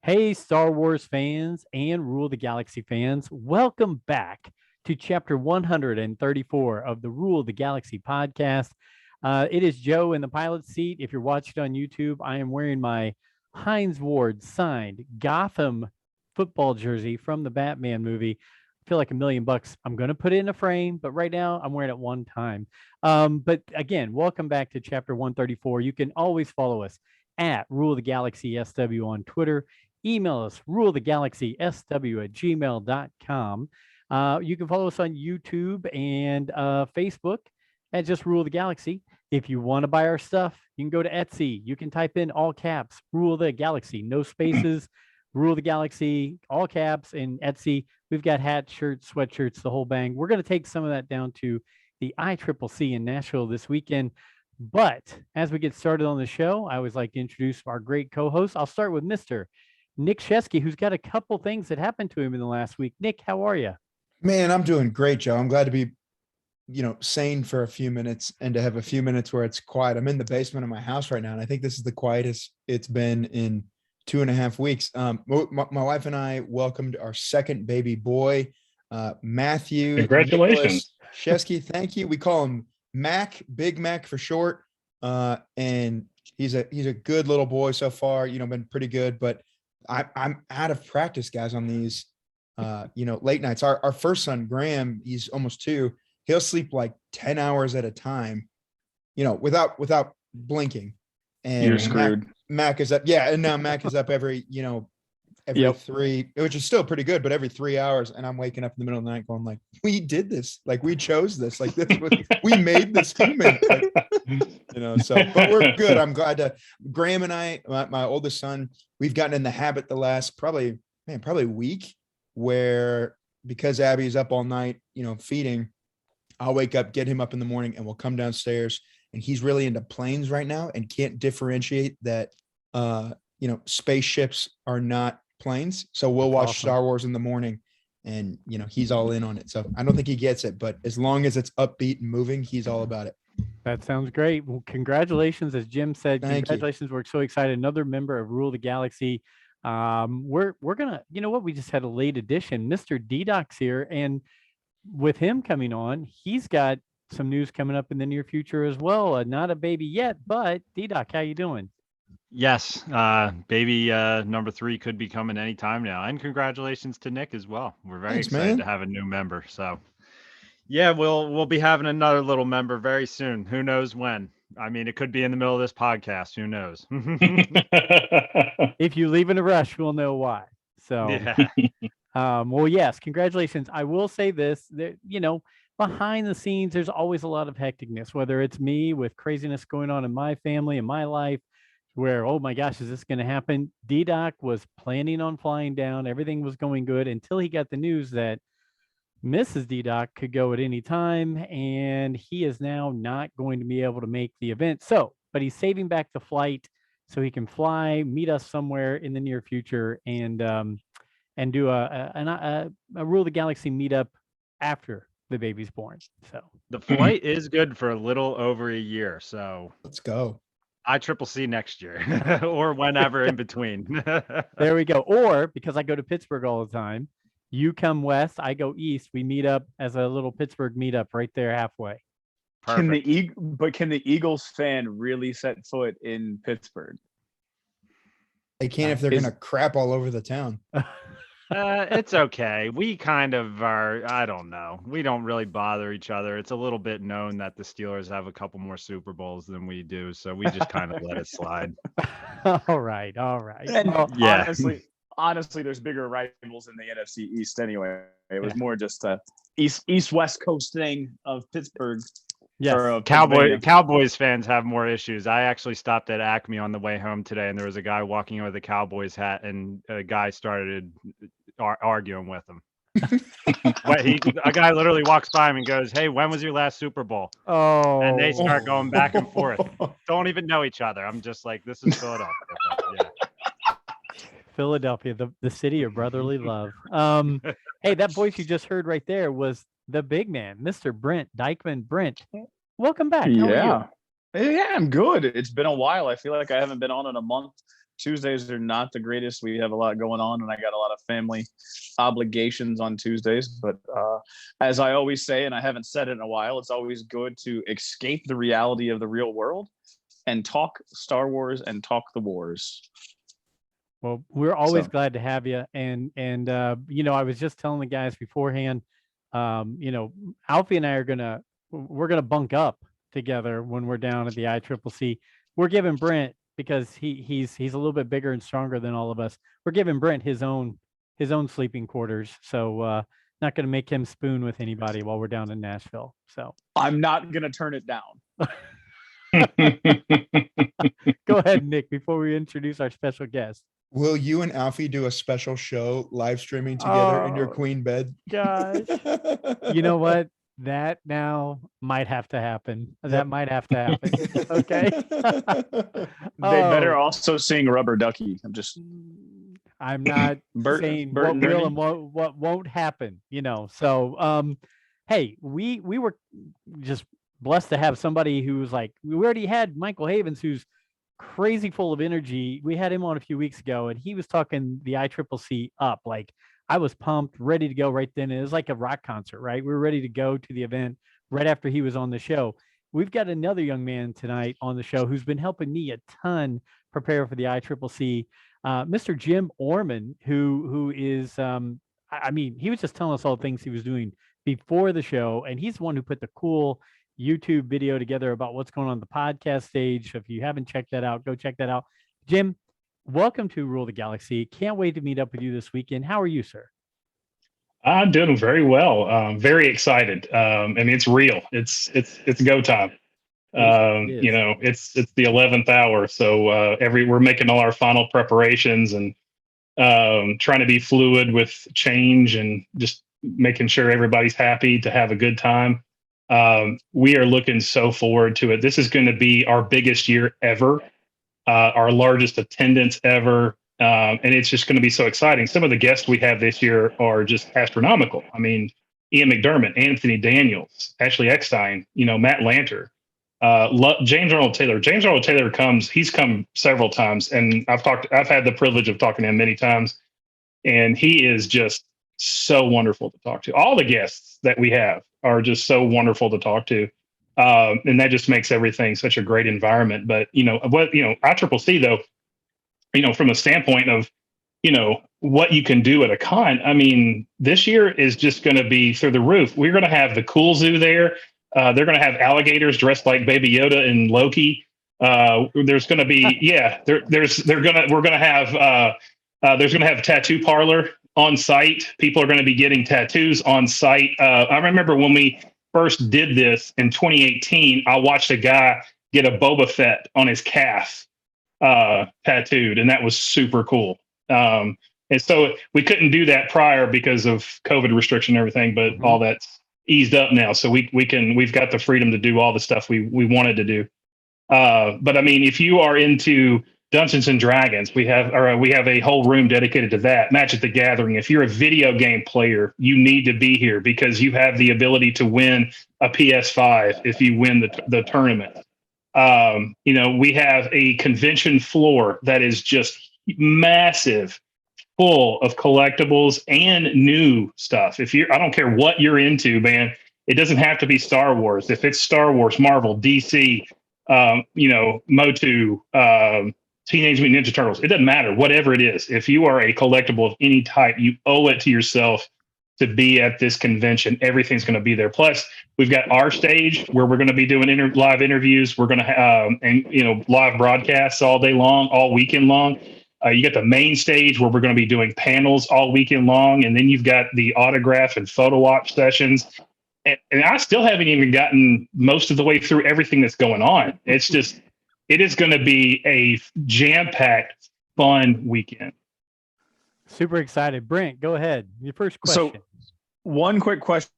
Hey, Star Wars fans and Rule the Galaxy fans, welcome back to chapter 134 of the Rule the Galaxy podcast. It is Joe in the pilot seat. If you're watching on YouTube, I am wearing my Hines Ward signed Gotham football jersey from the Batman movie. I feel like $1,000,000. I'm going to put it in a frame, but right now I'm wearing it one time. But again, welcome back to chapter 134. You can always follow us at Rule the Galaxy SW on Twitter. Email us, rulethegalaxysw@gmail.com. You can follow us on YouTube and Facebook at just Rule the Galaxy. If you want to buy our stuff, you can go to Etsy. You can type in all caps, Rule the Galaxy, no spaces, Rule the Galaxy, all caps, and Etsy. We've got hats, shirts, sweatshirts, the whole bang. We're going to take some of that down to the ICCC in Nashville this weekend. But as we get started on the show, I always like to introduce our great co-host. I'll start with Mr. Nick Shesky, who's got a couple things that happened to him in the last week. Nick, how are you? Man, I'm doing great, Joe. I'm glad to be, sane for a few minutes and to have a few minutes where it's quiet. I'm in the basement of my house right now, and I think this is the quietest it's been in 2.5 weeks. My wife and I welcomed our second baby boy, Matthew. Congratulations. Shesky, thank you. We call him Mac, Big Mac for short. And he's a good little boy so far, been pretty good, but I'm out of practice, guys, on these, late nights. Our first son, Graham, he's almost 2. He'll sleep like 10 hours at a time, without blinking. And you're screwed. Mac is up. Yeah. And now Mac is up every 3, which is still pretty good, but every 3 hours. And I'm waking up in the middle of the night going like, we did this. Like we chose this. Like this was, we made this human. Like, but we're good. I'm glad to Graham and I, my oldest son, we've gotten in the habit the last probably week where because Abby's up all night, feeding, I'll wake up, get him up in the morning, and we'll come downstairs. And he's really into planes right now and can't differentiate that, spaceships are not planes. So we'll watch Star Wars in the morning and, he's all in on it. So I don't think he gets it, but as long as it's upbeat and moving, he's all about it. That sounds great. Well, congratulations. As Jim said, congratulations. We're so excited. Another member of Rule the Galaxy. We're gonna, we just had a late edition. Mr. DDoc's here, and with him coming on, he's got some news coming up in the near future as well. Not a baby yet, but DDoc, how you doing? Yes, baby number 3 could be coming anytime now. And congratulations to Nick as well. We're very excited to have a new member. So yeah, we'll be having another little member very soon. Who knows when? I mean, it could be in the middle of this podcast. Who knows? If you leave in a rush, we'll know why. So, yeah. Well, yes, congratulations. I will say this, that, behind the scenes, there's always a lot of hecticness, whether it's me with craziness going on in my family and my life, where, oh my gosh, is this going to happen? DDoc was planning on flying down. Everything was going good until he got the news that Mrs. DDoc could go at any time, and he is now not going to be able to make the event. So, but he's saving back the flight so he can fly, meet us somewhere in the near future, and do a Rule the Galaxy meetup after the baby's born. So the flight is good for a little over a year. So let's go. ICCC next year or whenever in between. There we go. Or because I go to Pittsburgh all the time, you come west, I go east. We meet up as a little Pittsburgh meetup right there halfway. Perfect. Can the Eagles fan really set foot in Pittsburgh? They can if they're going to crap all over the town. It's okay. We kind of are. I don't know. We don't really bother each other. It's a little bit known that the Steelers have a couple more Super Bowls than we do, so we just kind of let it slide. All right. And yeah. Honestly, there's bigger rivals in the NFC East anyway. It was more just a East-West Coast thing of Pittsburgh. Yeah, Cowboys fans have more issues. I actually stopped at Acme on the way home today, and there was a guy walking in with a Cowboys hat, and a guy started arguing with him. A guy literally walks by him and goes, "Hey, when was your last Super Bowl?" Oh, and they start going back and forth. Don't even know each other. I'm just like, this is Philadelphia. Yeah. Philadelphia, the city of brotherly love. Hey, that voice you just heard right there was the big man, Mr. Brent Dykeman. Brent, welcome back. How are you? Yeah, I'm good. It's been a while. I feel like I haven't been on in a month. Tuesdays are not the greatest. We have a lot going on, and I got a lot of family obligations on Tuesdays. But as I always say, and I haven't said it in a while, it's always good to escape the reality of the real world and talk Star Wars and talk the wars. Well, we're always glad to have you. And I was just telling the guys beforehand, Alfie and I we're gonna bunk up together when we're down at the ICCC. We're giving Brent, because he's a little bit bigger and stronger than all of us, we're giving Brent his own sleeping quarters. So not gonna make him spoon with anybody while we're down in Nashville. So I'm not gonna turn it down. Go ahead, Nick, before we introduce our special guest. Will you and Alfie do a special show live streaming together in your queen bed? Gosh. You know what? That now might have to happen. That might have to happen. Okay. They better also sing Rubber Ducky. I'm not saying what will and what won't happen, So hey, we were just blessed to have somebody who's like, we already had Michael Havens, who's crazy full of energy. We had him on a few weeks ago, and he was talking the ICCC up. Like, I was pumped, ready to go right then. It was like a rock concert, right? We were ready to go to the event right after he was on the show. We've got another young man tonight on the show who's been helping me a ton prepare for the ICCC, Mr. Jim Orman, who is, he was just telling us all the things he was doing before the show, and he's the one who put the cool YouTube video together about what's going on the podcast stage. So if you haven't checked that out, go check that out. Jim, welcome to Rule the Galaxy. Can't wait to meet up with you this weekend. How are you, sir? I'm doing very well. Very excited. It's real. It's go time. It's the 11th hour. So we're making all our final preparations and trying to be fluid with change and just making sure everybody's happy to have a good time. We are looking so forward to it. This is going to be our biggest year ever, our largest attendance ever. And it's just going to be so exciting. Some of the guests we have this year are just astronomical. I mean, Ian McDermott, Anthony Daniels, Ashley Eckstein, Matt Lanter, James Earl Taylor. James Earl Taylor he's come several times, and I've had the privilege of talking to him many times, and he is just so wonderful to talk to. All the guests that we have are just so wonderful to talk to. And that just makes everything such a great environment. But, ICCC though, from a standpoint of, what you can do at a con, this year is just going to be through the roof. We're going to have the Cool Zoo there. They're going to have alligators dressed like Baby Yoda and Loki. There's going to be, there's going to have tattoo parlor on site. People are going to be getting tattoos on site. I remember when we first did this in 2018, I watched a guy get a Boba Fett on his calf tattooed, and that was super cool. And so we couldn't do that prior because of COVID restriction and everything, but all that's eased up now. So we've got the freedom to do all the stuff we wanted to do. But if you are into Dungeons and Dragons, we have a whole room dedicated to that. Magic the Gathering. If you're a video game player, you need to be here because you have the ability to win a PS5 if you win the tournament. We have a convention floor that is just massive, full of collectibles and new stuff. I don't care what you're into, man. It doesn't have to be Star Wars. If it's Star Wars, Marvel, DC, Motu, Teenage Mutant Ninja Turtles, it doesn't matter. Whatever it is, if you are a collectible of any type, you owe it to yourself to be at this convention. Everything's going to be there. Plus, we've got our stage where we're going to be doing live interviews. We're going to have live broadcasts all day long, all weekend long. You got the main stage where we're going to be doing panels all weekend long, and then you've got the autograph and photo op sessions. And I still haven't even gotten most of the way through everything that's going on. It is going to be a jam-packed, fun weekend. Super excited. Brent, go ahead. Your first question. So, one quick question,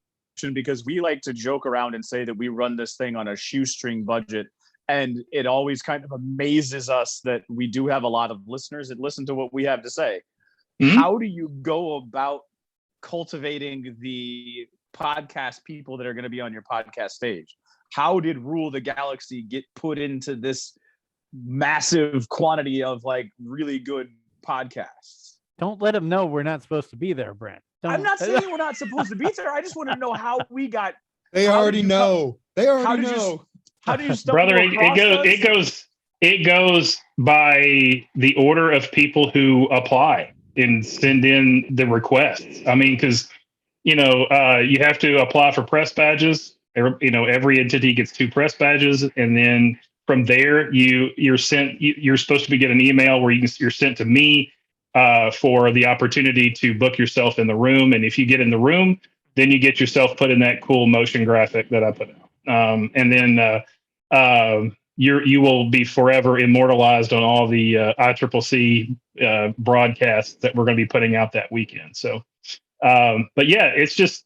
because we like to joke around and say that we run this thing on a shoestring budget. And it always kind of amazes us that we do have a lot of listeners that listen to what we have to say. Mm-hmm. How do you go about cultivating the podcast people that are going to be on your podcast stage? How did Rule the Galaxy get put into this massive quantity of like really good podcasts. Don't let them know we're not supposed to be there, Brent. I'm not saying we're not supposed to be there. I just want to know how we got. They already know. They already know. How do you stumble Brother, across us? it goes by the order of people who apply and send in the requests. I mean, because you have to apply for press badges. Every entity gets 2 press badges, and then from there you're sent. You're supposed to get an email where you're sent to me for the opportunity to book yourself in the room. And if you get in the room, then you get yourself put in that cool motion graphic that I put out. And then you will be forever immortalized on all the ICCC broadcasts that we're going to be putting out that weekend. So, but yeah, it's just,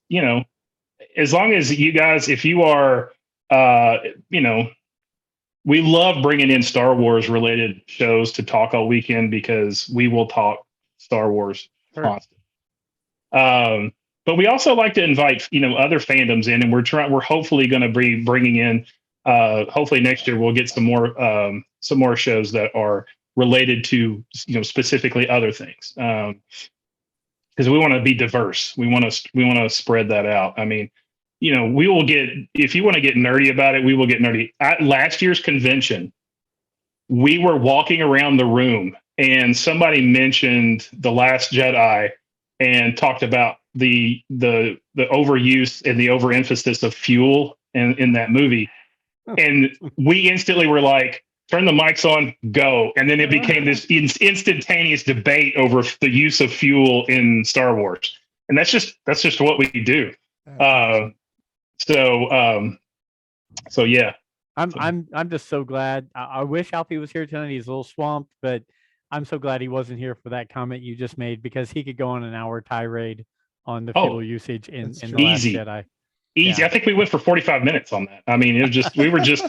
as long as you guys, if you are, we love bringing in Star Wars related shows to talk all weekend because we will talk Star Wars constantly. But we also like to invite, other fandoms in, and we're hopefully going to be bringing in, hopefully next year we'll get some more shows that are related to, specifically other things. Because we want to be diverse. We want to spread that out. I mean, we will get, if you want to get nerdy about it, we will get nerdy. At last year's convention, we were walking around the room and somebody mentioned The Last Jedi and talked about the overuse and the overemphasis of fuel in that movie. And we instantly were like, turn the mics on, go. And then it became this instantaneous debate over the use of fuel in Star Wars. And that's just what we do. So yeah. I'm just so glad. I wish Alfie was here tonight. He's a little swamped, but I'm so glad he wasn't here for that comment you just made, because he could go on an hour tirade on the fuel usage in The Last Jedi. Easy. Yeah. I think we went for 45 minutes on that. I mean, it was just, we were just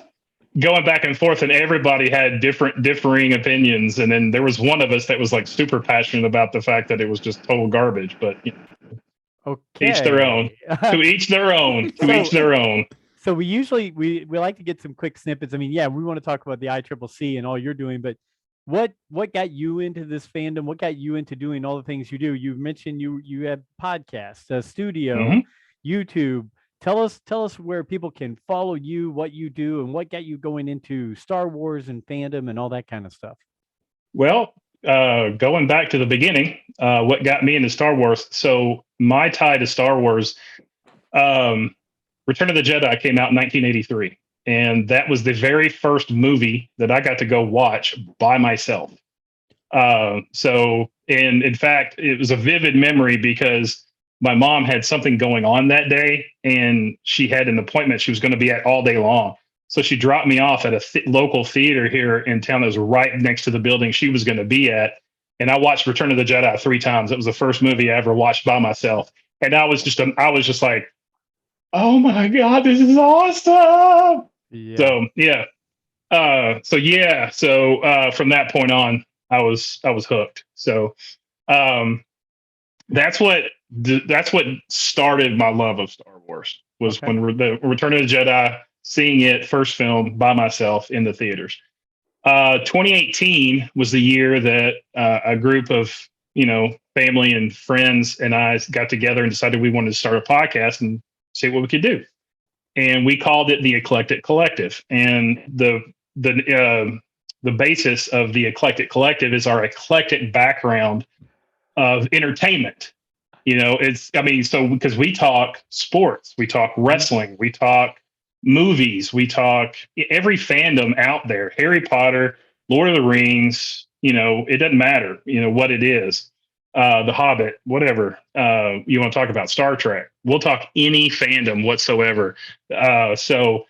going back and forth, and everybody had differing opinions. And then there was one of us that was like super passionate about the fact that it was just total garbage, but okay. Each their own. To each their own. Each their own. So we usually we like to get some quick snippets. I mean, yeah, we want to talk about the ICCC and all you're doing, but what got you into this fandom? What got you into doing all the things you do? You mentioned you have podcasts, a studio, YouTube. Tell us where people can follow you, what you do, and what got you going into Star Wars and fandom and all that kind of stuff. Well, going back to the beginning, what got me into Star Wars. So my tie to Star Wars, Return of the Jedi came out in 1983. And that was the very first movie that I got to go watch by myself. So in fact, it was a vivid memory because my mom had something going on that day, and she had an appointment she was going to be at all day long. So she dropped me off at a local theater here in town that was right next to the building she was going to be at. And I watched Return of the Jedi 3 times. It was the first movie I ever watched by myself. And I was just like, oh my God, this is awesome. Yeah. So from that point on, I was hooked. So that's what started my love of Star Wars, was when the Return of the Jedi, seeing it first film by myself in the theaters. 2018 was the year that a group of family and friends and I got together and decided we wanted to start a podcast and see what we could do. And we called it the Eclectic Collective. And the basis of the Eclectic Collective is our eclectic background of entertainment. Because we talk sports, we talk wrestling, we talk movies, we talk every fandom out there, Harry Potter, Lord of the Rings, it doesn't matter, what it is, The Hobbit, whatever you want to talk about, Star Trek, we'll talk any fandom whatsoever. So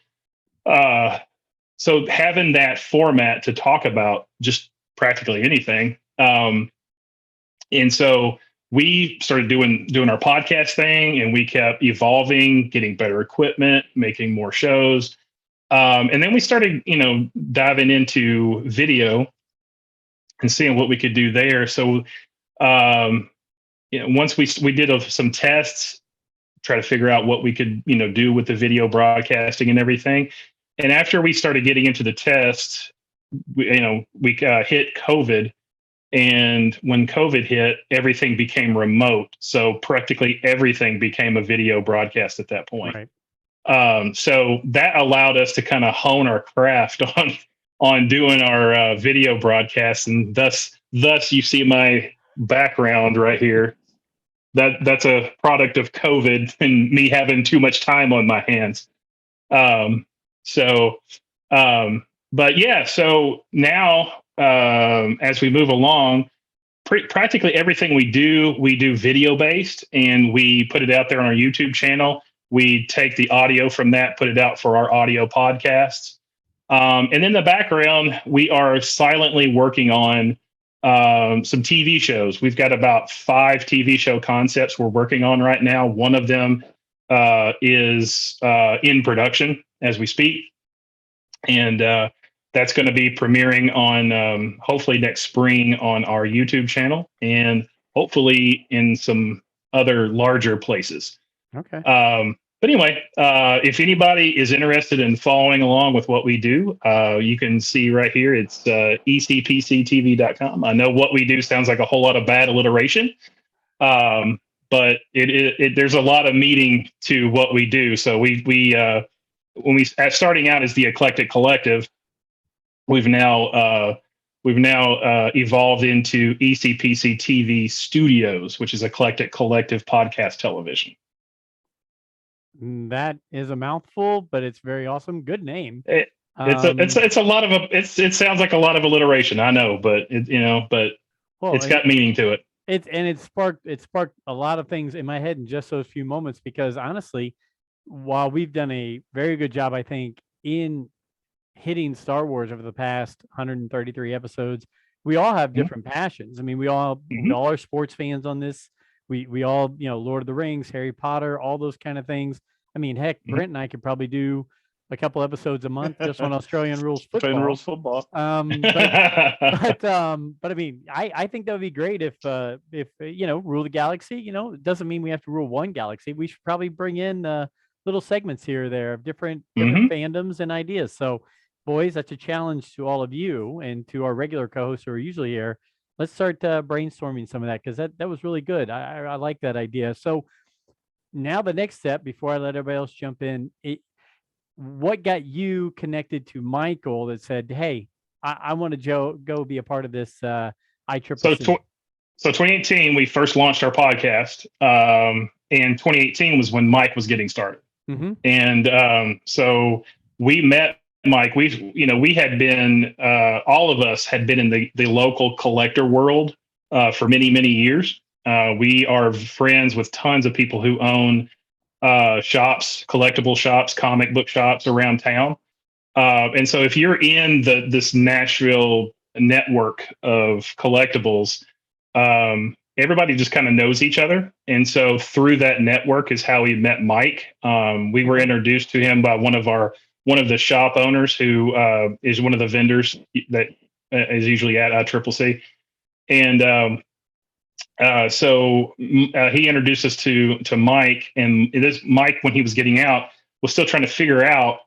having that format to talk about just practically anything. And so we started doing our podcast thing, and we kept evolving, getting better equipment, making more shows. And then we started, diving into video and seeing what we could do there. So, once we did some tests, try to figure out what we could, do with the video broadcasting and everything. And after we started getting into the tests, we hit COVID. And when COVID hit, everything became remote. So practically everything became a video broadcast at that point. Right. So that allowed us to kind of hone our craft on doing our video broadcasts, and thus you see my background right here. That's a product of COVID and me having too much time on my hands. But yeah, so now as we move along, practically everything we do video based, and we put it out there on our YouTube channel. We take the audio from that, put it out for our audio podcasts. And in the background, we are silently working on some TV shows. We've got about 5 TV show concepts we're working on right now. One of them is in production as we speak. And that's going to be premiering on hopefully next spring on our YouTube channel, and hopefully in some other larger places. Okay. But anyway, if anybody is interested in following along with what we do, you can see right here. It's ECPCTV.com. I know what we do sounds like a whole lot of bad alliteration, but there's a lot of meaning to what we do. So when we starting out as the Eclectic Collective, we've now evolved into ECPCTV Studios, which is Eclectic Collective Podcast Television. That is a mouthful, but it's very awesome. Good name. It sounds like a lot of alliteration. I know, but it's got meaning to it. It sparked a lot of things in my head in just those few moments, because honestly, while we've done a very good job, I think, in hitting Star Wars over the past 133 episodes, we all have different passions. I mean, we all are sports fans on this. We all, Lord of the Rings, Harry Potter, all those kind of things. I mean, heck, Brent and I could probably do a couple episodes a month just on Australian rules football. But I mean, I think that would be great if rule the galaxy. It doesn't mean we have to rule one galaxy. We should probably bring in little segments here or there of different fandoms and ideas. So, boys, that's a challenge to all of you and to our regular co-hosts who are usually here. Let's start brainstorming some of that, because that was really good. I like that idea. So now the next step, before I let everybody else jump in, what got you connected to Michael that said, hey, I want to go be a part of this ICCC? So 2018, we first launched our podcast. And 2018 was when Mike was getting started. And so we met Mike. We had been, all of us had been in the local collector world for many, many years. We are friends with tons of people who own shops, collectible shops, comic book shops around town. And so if you're in this Nashville network of collectibles, everybody just kind of knows each other. And so through that network is how we met Mike. We were introduced to him by one of the shop owners who is one of the vendors that is usually at ICCC. And so he introduced us to Mike, and Mike, when he was getting out, was still trying to figure out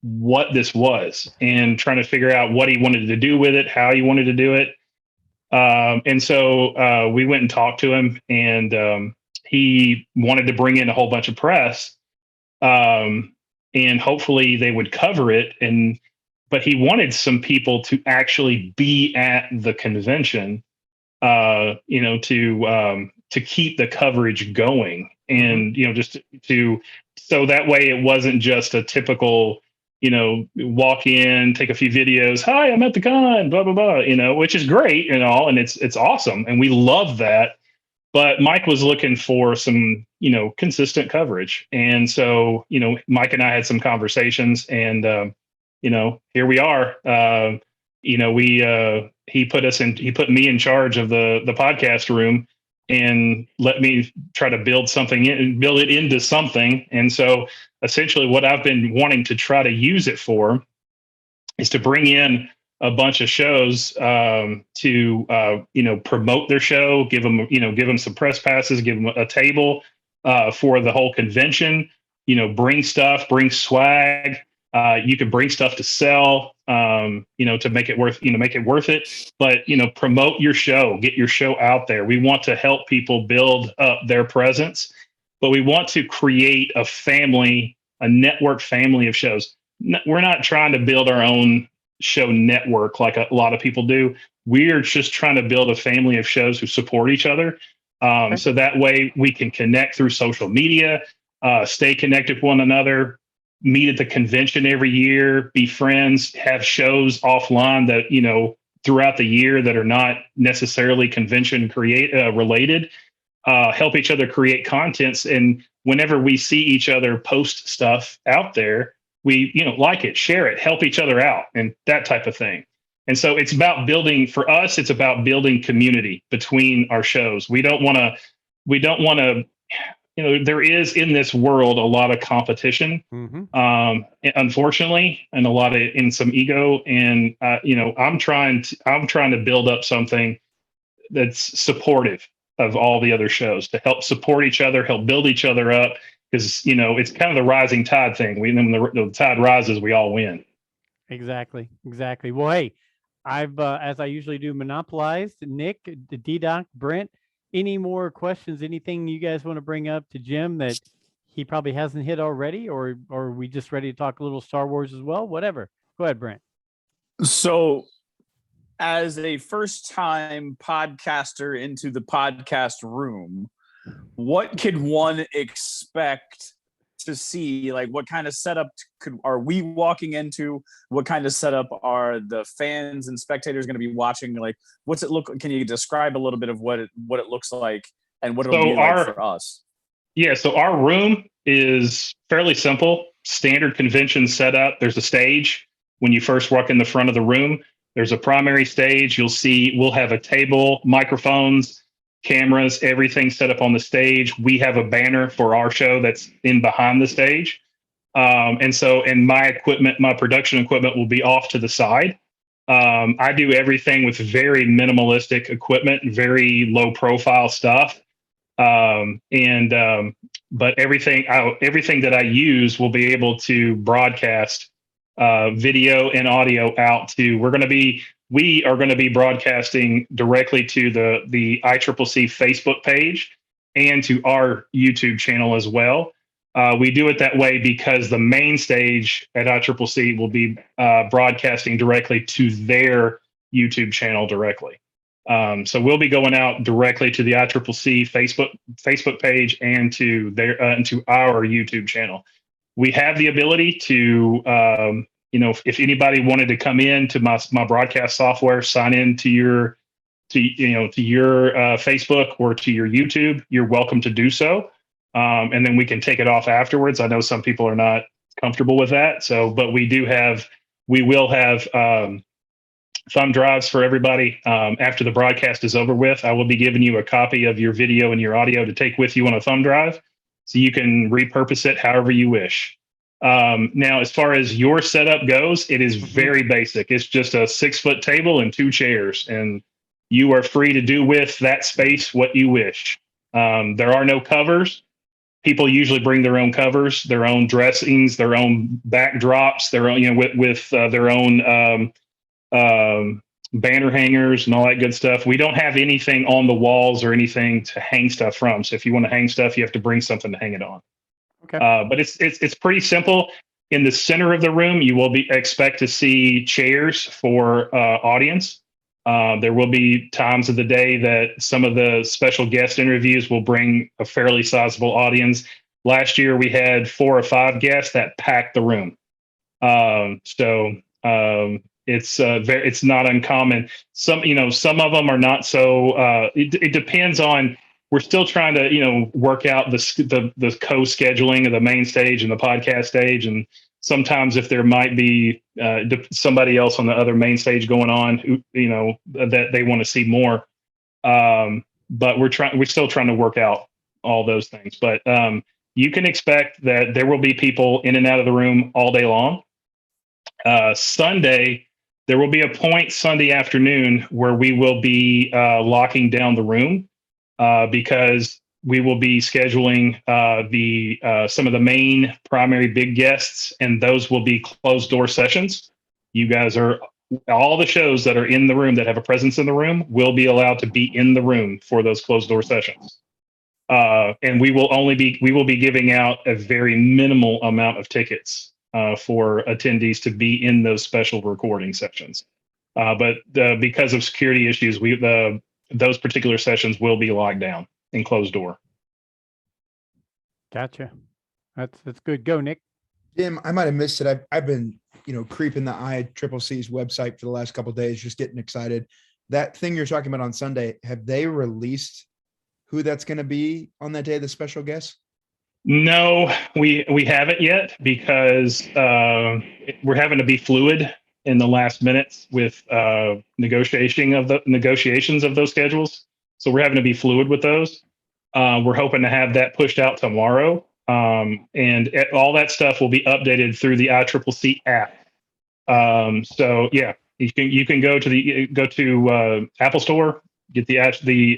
what this was and trying to figure out what he wanted to do with it, how he wanted to do it. And so we went and talked to him, and he wanted to bring in a whole bunch of press, and hopefully they would cover it. But he wanted some people to actually be at the convention, to keep the coverage going, and so that way it wasn't just a typical, walk in, take a few videos. Hi, I'm at the con, blah, blah, blah, which is great and all. And it's awesome. And we love that. But Mike was looking for some, consistent coverage. And so, Mike and I had some conversations, and, here we are. He put me in charge of the podcast room and let me try to build it into something. And so essentially what I've been wanting to try to use it for is to bring in a bunch of shows to promote their show, give them some press passes, give them a table for the whole convention, bring swag, You could bring stuff to sell, to make it worth it. But, promote your show, get your show out there. We want to help people build up their presence, but we want to create a network family of shows. We're not trying to build our own show network like a lot of people do. We're just trying to build a family of shows who support each other. So that way we can connect through social media, stay connected with one another, meet at the convention every year, be friends, have shows offline that, throughout the year that are not necessarily convention related, help each other create contents. And whenever we see each other post stuff out there, we, like it, share it, help each other out, and that type of thing. And so it's about building, for us, it's about building community between our shows. We don't want to, there is in this world a lot of competition, unfortunately, and in some ego. And, I'm trying to build up something that's supportive of all the other shows, to help support each other, help build each other up. Because, it's kind of the rising tide thing. When the tide rises, we all win. Exactly. Well, hey, I've, as I usually do, monopolized. Nick, the DDoc, Brent, any more questions, anything you guys want to bring up to Jim that he probably hasn't hit already, or are we just ready to talk a little Star Wars as well? Whatever. Go ahead, Brent. So, as a first-time podcaster into the podcast room, what could one expect to see? Like, what kind of setup are we walking into? What kind of setup are the fans and spectators going to be watching? Like, what's it look? Can you describe a little bit of what it looks like and what it'll be like for us? Yeah, so our room is fairly simple, standard convention setup. There's a stage when you first walk in the front of the room. There's a primary stage. We'll have a table, microphones, cameras, everything set up on the stage. We have a banner for our show that's in behind the stage. And my production equipment will be off to the side. I do everything with very minimalistic equipment, very low profile stuff. But everything that I use will be able to broadcast video and audio out to, we are going to be broadcasting directly to the ICCC Facebook page and to our YouTube channel as well. We do it that way because the main stage at ICCC will be broadcasting directly to their YouTube channel directly. So we'll be going out directly to the ICCC Facebook page and to our YouTube channel. We have the ability to, if anybody wanted to come in to my broadcast software, sign in to your Facebook or to your YouTube, you're welcome to do so. And then we can take it off afterwards. I know some people are not comfortable with that. But we will have thumb drives for everybody. After the broadcast is over with, I will be giving you a copy of your video and your audio to take with you on a thumb drive, so you can repurpose it however you wish. Now, as far as your setup goes, it is very basic. It's just a 6-foot table and 2 chairs, and you are free to do with that space what you wish. There are no covers. People usually bring their own covers, their own dressings, their own backdrops, their own, with their own banner hangers and all that good stuff. We don't have anything on the walls or anything to hang stuff from. So if you want to hang stuff, you have to bring something to hang it on. Okay. But it's pretty simple. In the center of the room, you will expect to see chairs for audience. There will be times of the day that some of the special guest interviews will bring a fairly sizable audience. Last year, we had 4 or 5 guests that packed the room. It's not uncommon. Some of them are not so. It depends on. We're still trying to work out the co-scheduling of the main stage and the podcast stage, and sometimes if there might be somebody else on the other main stage going on who that they want to see more. But we're still trying to work out all those things. But you can expect that there will be people in and out of the room all day long. Sunday, there will be a point Sunday afternoon where we will be locking down the room because we will be scheduling some of the main primary big guests, and those will be closed door sessions. You guys are all the shows that are in the room that have a presence in the room will be allowed to be in the room for those closed door sessions. And we will be giving out a very minimal amount of tickets for attendees to be in those special recording sessions. But because of security issues, those particular sessions will be locked down and closed door. Gotcha. That's good. Go, Nick. Jim, I might have missed it. I've been, creeping the ICCC's website for the last couple of days, just getting excited. That thing you're talking about on Sunday, have they released who that's going to be on that day, the special guest? No, we haven't yet, because we're having to be fluid in the last minutes with negotiations of those schedules. So we're having to be fluid with those. We're hoping to have that pushed out tomorrow. And all that stuff will be updated through the ICCC app. So yeah, you can go to Apple Store, get the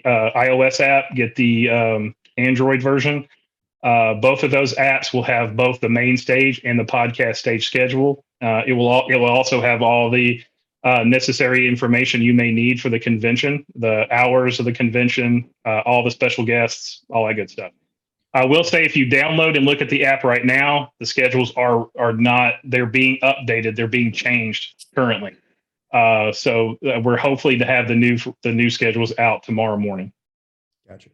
iOS app, get the Android version. Both of those apps will have both the main stage and the podcast stage schedule. It will also have all the necessary information you may need for the convention, the hours of the convention, all the special guests, all that good stuff. I will say, if you download and look at the app right now, the schedules are not, they're being updated. They're being changed currently. So we're hopefully to have the new schedules out tomorrow morning. Gotcha.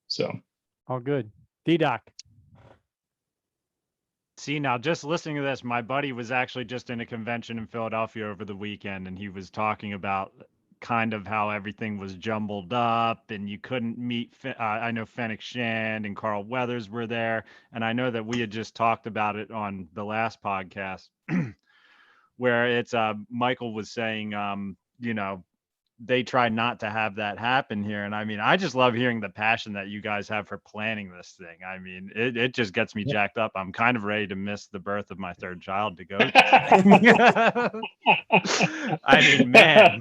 So All good. DDoc. See, now just listening to this, my buddy was actually just in a convention in Philadelphia over the weekend, and he was talking about kind of how everything was jumbled up and you couldn't meet. I know Fennec Shand and Carl Weathers were there, and I know that we had just talked about it on the last podcast where it's Michael was saying, they try not to have that happen here. And I mean, I just love hearing the passion that you guys have for planning this thing. I mean, it just gets me jacked up. I'm kind of ready to miss the birth of my third child to go. I mean, man.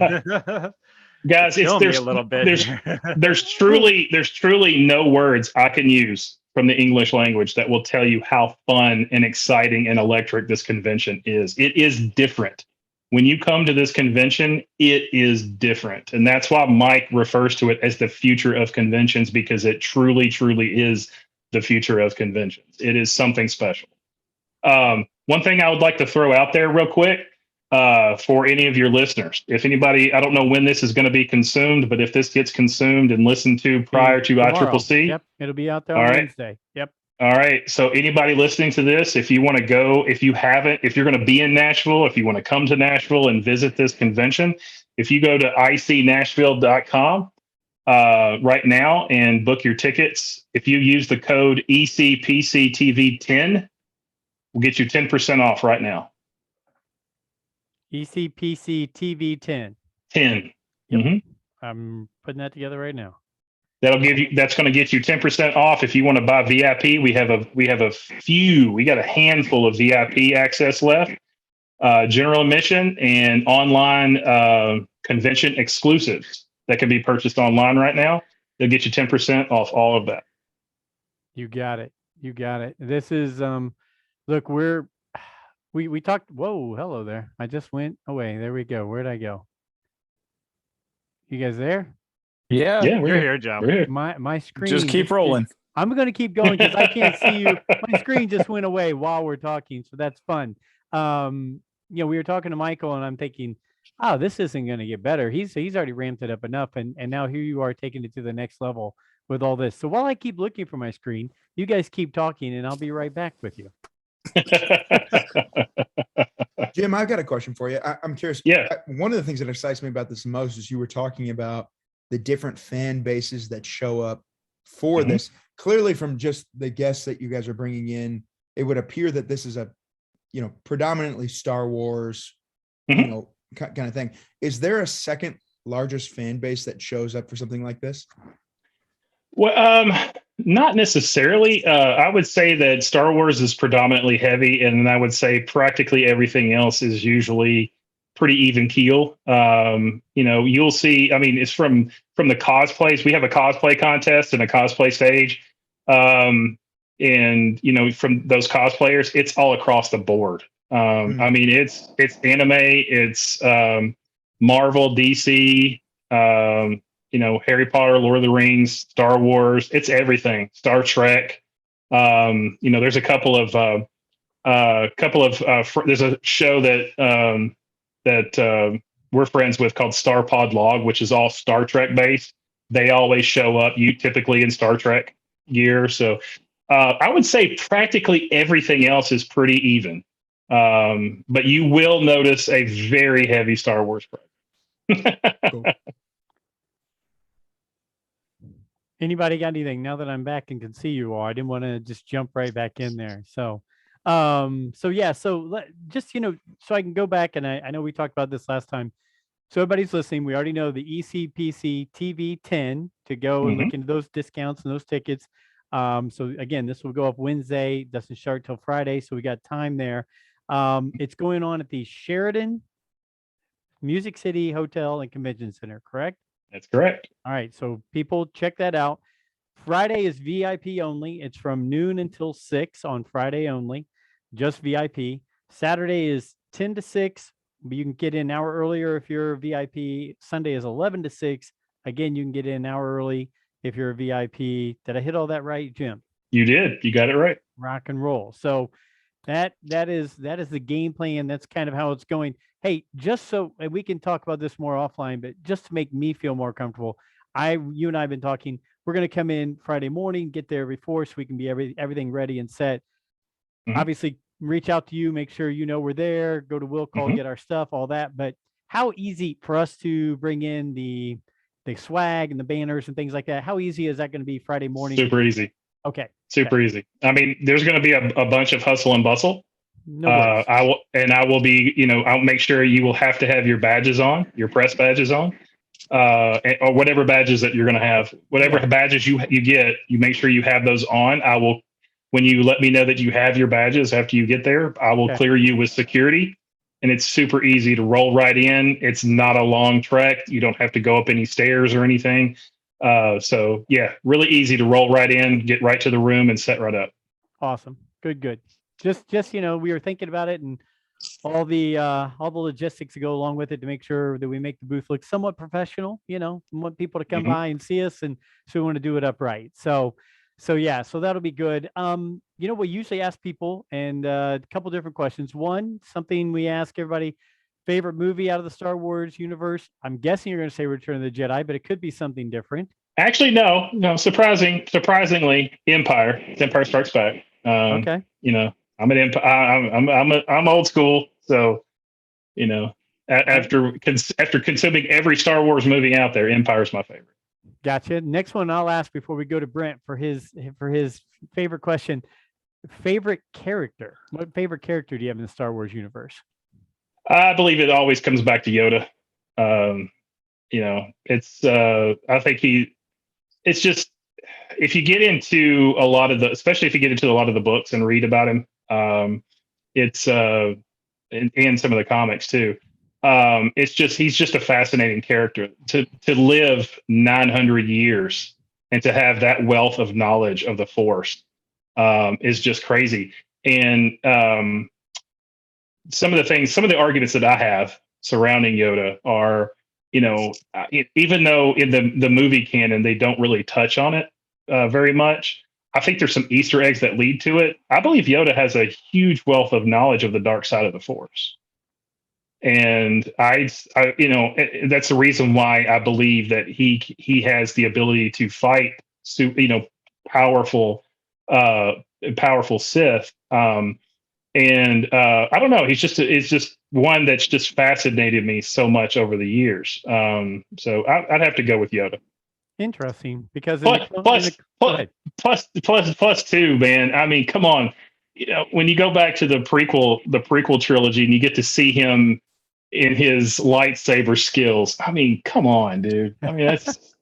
Guys, there's a little bit. there's truly no words I can use from the English language that will tell you how fun and exciting and electric this convention is. It is different. When you come to this convention, it is different. And that's why Mike refers to it as the future of conventions, because it truly, truly is the future of conventions. It is something special. One thing I would like to throw out there real quick for any of your listeners, if anybody, I don't know when this is going to be consumed, but if this gets consumed and listened to prior to ICCC. Yep, it'll be out there on Wednesday. Yep. All right. So anybody listening to this, if you want to go, if you're going to be in Nashville, if you want to come to Nashville and visit this convention, if you go to icnashville.com right now and book your tickets, if you use the code ECPCTV10, we'll get you 10% off right now. ECPCTV10. 10. Yep. Mm-hmm. I'm putting that together right now. That's going to get you 10% off. If you want to buy VIP, we got a handful of VIP access left, general admission and online convention exclusives that can be purchased online right now. They'll get you 10% off all of that. You got it. This is, look, we talked, whoa, hello there. I just went away. There we go. Where'd I go? You guys there? Yeah, we're here, Joe. We're here. My screen. Just keep rolling. I'm going to keep going because I can't see you. My screen just went away while we're talking, so that's fun. We were talking to Michael, and I'm thinking, oh, this isn't going to get better. He's already ramped it up enough, and now here you are taking it to the next level with all this. So while I keep looking for my screen, you guys keep talking, and I'll be right back with you. Jim, I've got a question for you. I'm curious. Yeah. One of the things that excites me about this most is you were talking about the different fan bases that show up for this. Clearly, from just the guests that you guys are bringing in, it would appear that this is a, predominantly Star Wars, kind of thing. Is there a second largest fan base that shows up for something like this? Well, not necessarily. I would say that Star Wars is predominantly heavy, and I would say practically everything else is usually pretty even keel. You'll see. I mean, it's from the cosplays. We have a cosplay contest and a cosplay stage, and from those cosplayers, it's all across the board. I mean, it's anime, it's Marvel, DC, Harry Potter, Lord of the Rings, Star Wars. It's everything. Star Trek. There's a couple of there's a show that we're friends with called Star Pod Log, which is all Star Trek based. They always show up, typically in Star Trek gear. So I would say practically everything else is pretty even. But you will notice a very heavy Star Wars presence. Cool. Anybody got anything? Now that I'm back and can see you all, I didn't want to just jump right back in there. So just, so I can go back, and I know we talked about this last time. So everybody's listening. We already know the ECPCTV 10 to go and look into those discounts and those tickets. So again, this will go up Wednesday. Doesn't start till Friday. So we got time there. It's going on at the Sheraton Music City Hotel and Convention Center, correct? That's correct. All right. So people check that out. Friday is VIP only. It's from noon until 6 on Friday only, just VIP. Saturday is 10 to 6. But you can get in an hour earlier if you're a VIP. Sunday is 11 to 6. Again, you can get in an hour early if you're a VIP. Did I hit all that right, Jim? You did. You got it right. Rock and roll. So that is the game plan. That's kind of how it's going. Hey, just so, and we can talk about this more offline, but just to make me feel more comfortable, you and I have been talking. We're going to come in Friday morning, get there before, so we can be everything ready and set. Obviously, reach out to you, make sure we're there, go to Will Call, get our stuff, all that. But how easy for us to bring in the swag and the banners and things like that? How easy is that going to be Friday morning? Super easy. Okay. Super easy. I mean, there's going to be a bunch of hustle and bustle. No worries. I will be, I'll make sure you will have to have your badges on, your press badges on, or whatever badges that you're going to have, whatever badges you get, you make sure you have those on. I will, when you let me know that you have your badges after you get there, I will clear you with security, and it's super easy to roll right in. It's not a long trek. You don't have to go up any stairs or anything. So yeah, really easy to roll right in, get right to the room and set right up. Awesome. Good. Just we were thinking about it, and all the logistics to go along with it to make sure that we make the booth look somewhat professional. We want people to come by and see us, and so we want to do it upright. So that'll be good. We usually ask people, and a couple different questions. One, something we ask everybody: favorite movie out of the Star Wars universe. I'm guessing you're going to say Return of the Jedi, but it could be something different. Actually, no. Surprisingly, Empire Strikes Back. Okay. I'm an Empire. I'm old school, so after consuming every Star Wars movie out there, Empire's my favorite. Gotcha. Next one I'll ask before we go to Brent for his favorite question. Favorite character. What favorite character do you have in the Star Wars universe? I believe it always comes back to Yoda. I think it's just, if you get into a lot of especially if you get into a lot of the books and read about him, it's and some of the comics too. He's just a fascinating character to live 900 years and to have that wealth of knowledge of the Force is just crazy. And some of the arguments that I have surrounding Yoda are, even though in the movie canon, they don't really touch on it very much. I think there's some Easter eggs that lead to it. I believe Yoda has a huge wealth of knowledge of the dark side of the Force. And that's the reason why I believe that he has the ability to fight, powerful Sith. And I don't know. It's just one that's just fascinated me so much over the years. So I'd have to go with Yoda. Interesting, because plus two, man. I mean, come on. When you go back to the prequel trilogy and you get to see him in his lightsaber skills, I mean, come on, dude. I mean, that's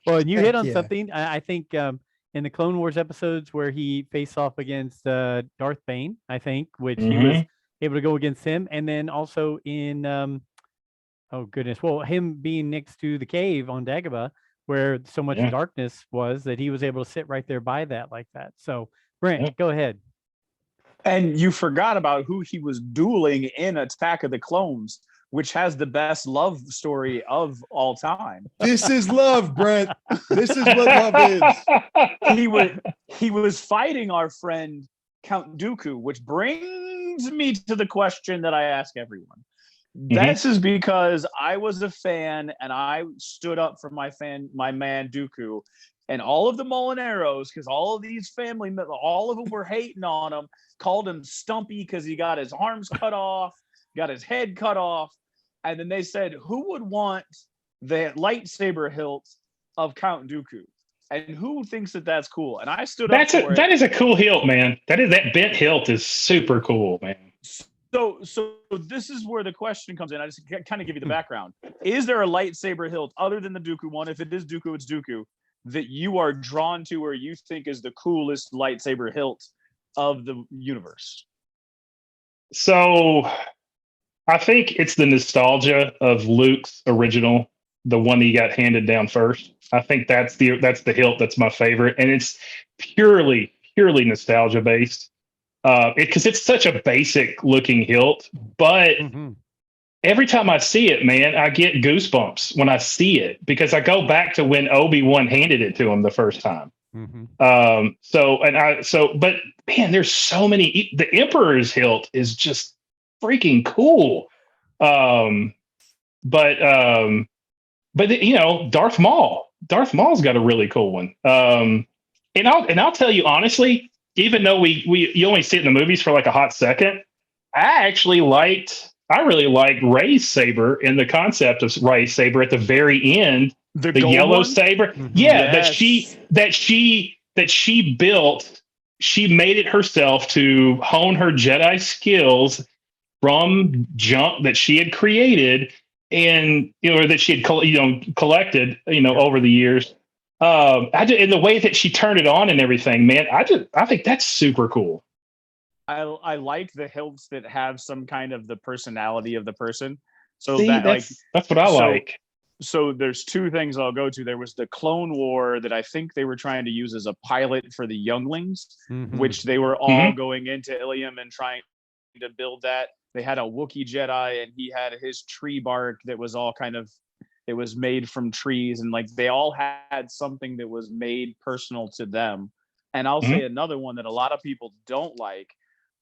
well, and you hit on something. I think in the Clone Wars episodes where he faced off against Darth Bane, I think, which he was able to go against him. And then also in, oh goodness, well, him being next to the cave on Dagobah, where so much darkness was, that he was able to sit right there by that like that. So Brent, go ahead. And you forgot about who he was dueling in Attack of the Clones, which has the best love story of all time. This is love, Brent. This is what love is. He was fighting our friend Count Dooku, which brings me to the question that I ask everyone. This is because I was a fan and I stood up for my man Dooku, and all of the Molineros, because all of these family, all of them were hating on him, called him Stumpy because he got his arms cut off, got his head cut off. And then they said, who would want the lightsaber hilt of Count Dooku? And who thinks that that's cool? And I stood up for it. That is a cool hilt, man. That bent hilt is super cool, man. So this is where the question comes in. I just kind of give you the background. Is there a lightsaber hilt other than the Dooku one? If it is Dooku, it's Dooku, that you are drawn to or you think is the coolest lightsaber hilt of the universe? So I think it's the nostalgia of Luke's original, the one that he got handed down first. I think that's the hilt that's my favorite, and it's purely nostalgia based. Because it's such a basic looking hilt, but every time I see it, man, I get goosebumps when I see it, because I go back to when Obi-Wan handed it to him the first time. But man, there's so many. The Emperor's hilt is just freaking cool. But you know, Darth Maul's got a really cool one. And I'll tell you honestly, even though you only see it in the movies for like a hot second, I really liked Rey's saber, and the concept of Rey's saber at the very end, the yellow saber. Yeah, yes. that she built. She made it herself to hone her Jedi skills from junk that she had created, and that she had collected over the years. And the way that she turned it on and everything, man, I think that's super cool. I like the hilts that have some kind of the personality of the person. So that's what I like. So there's two things I'll go to. There was the Clone War that I think they were trying to use as a pilot for the younglings, which they were all going into Ilium and trying to build that. They had a Wookiee Jedi, and he had his tree bark that was all kind of, it was made from trees, and like they all had something that was made personal to them. And I'll say another one that a lot of people don't like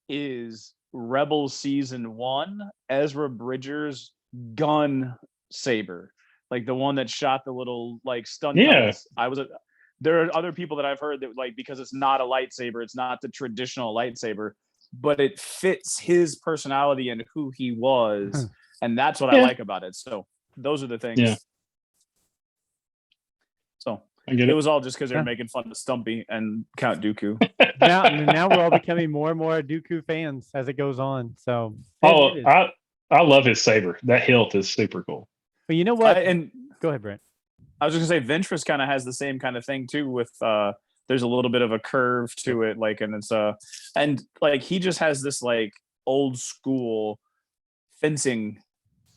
is Rebels Season 1, Ezra Bridger's gun saber, like the one that shot the little like stun guns. There are other people that I've heard that like, because it's not a lightsaber, it's not the traditional lightsaber, but it fits his personality and who he was, and that's what I like about it. So those are the things. Yeah. So it was all just because they were making fun of Stumpy and Count Dooku. now we're all becoming more and more Dooku fans as it goes on. So I love his saber. That hilt is super cool. But you know what? And go ahead, Brent. I was just gonna say Ventress kind of has the same kind of thing too. With there's a little bit of a curve to it, like, and it's and like he just has this like old school fencing.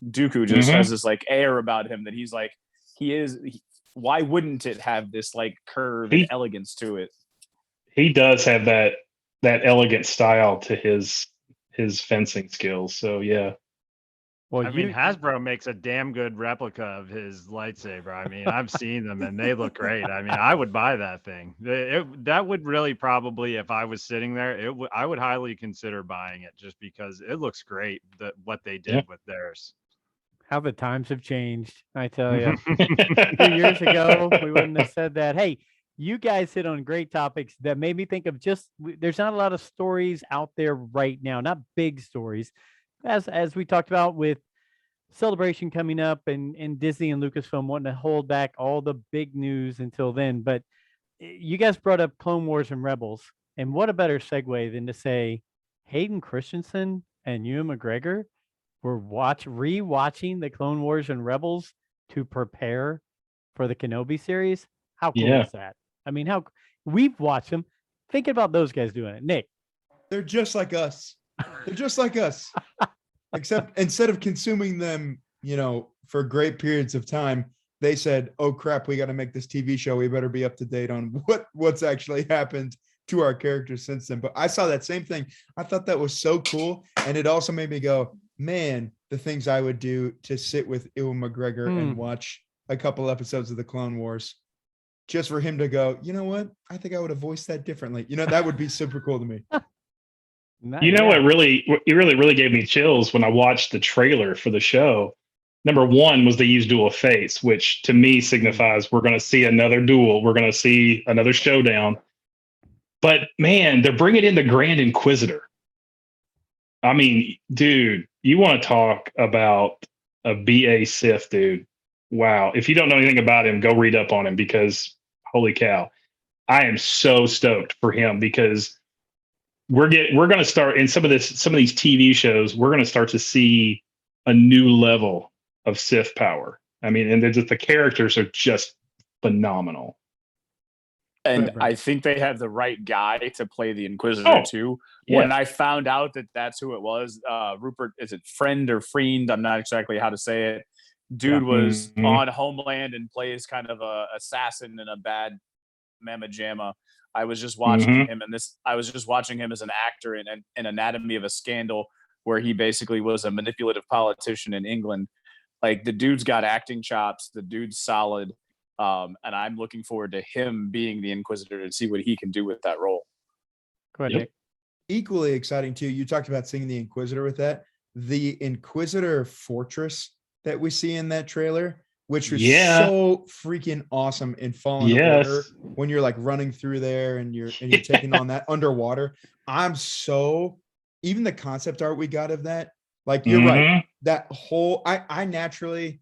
Dooku just has this like air about him that he's like why wouldn't it have this like curve and elegance to it? He does have that elegant style to his fencing skills. So yeah. Well, I mean, Hasbro makes a damn good replica of his lightsaber. I mean, I've seen them and they look great. I mean, I would buy that thing. That would really probably, if I was sitting there, I would highly consider buying it just because it looks great. What they did with theirs. How the times have changed, I tell you. A few years ago, we wouldn't have said that. Hey, you guys hit on great topics that made me think of there's not a lot of stories out there right now, not big stories. As we talked about with Celebration coming up and Disney and Lucasfilm wanting to hold back all the big news until then. But you guys brought up Clone Wars and Rebels. And what a better segue than to say Hayden Christensen and Ewan McGregor were rewatching the Clone Wars and Rebels to prepare for the Kenobi series. How cool is that? I mean, we've watched them. Thinking about those guys doing it. Nick. They're just like us. They're just like us, except instead of consuming them, for great periods of time, they said, "Oh crap, we got to make this TV show. We better be up to date on what's actually happened to our characters since then." But I saw that same thing. I thought that was so cool, and it also made me go, "Man, the things I would do to sit with Ewan McGregor and watch a couple episodes of the Clone Wars." Just for him to go, you know what? I think I would have voiced that differently. That would be super cool to me. What really gave me chills when I watched the trailer for the show. Number one was they used dual fates, which to me signifies we're going to see another duel. We're going to see another showdown. But man, they're bringing in the Grand Inquisitor. I mean, dude, you want to talk about a BA Sith, dude. Wow. If you don't know anything about him, go read up on him, because holy cow, I am so stoked for him, because we're going to start in some of these TV shows. We're going to start to see a new level of Sith power. I mean, and the characters are just phenomenal. And I think they have the right guy to play the Inquisitor too. Yeah. When I found out that that's who it was, Rupert, is it Friend or Friend? I'm not exactly how to say it. Dude was on Homeland and plays kind of a assassin in a bad mamma jamma. I was just watching him I was just watching him as an actor in Anatomy of a Scandal, where he basically was a manipulative politician in England. Like, the dude's got acting chops. The dude's solid. And I'm looking forward to him being the Inquisitor to see what he can do with that role. Go ahead, Nick. Equally exciting too. You talked about seeing the Inquisitor with that. The Inquisitor Fortress that we see in that trailer, which was so freaking awesome in Fallen Order, when you're like running through there and you're taking on that underwater. Even the concept art we got of that, like, you're right. That whole, I naturally,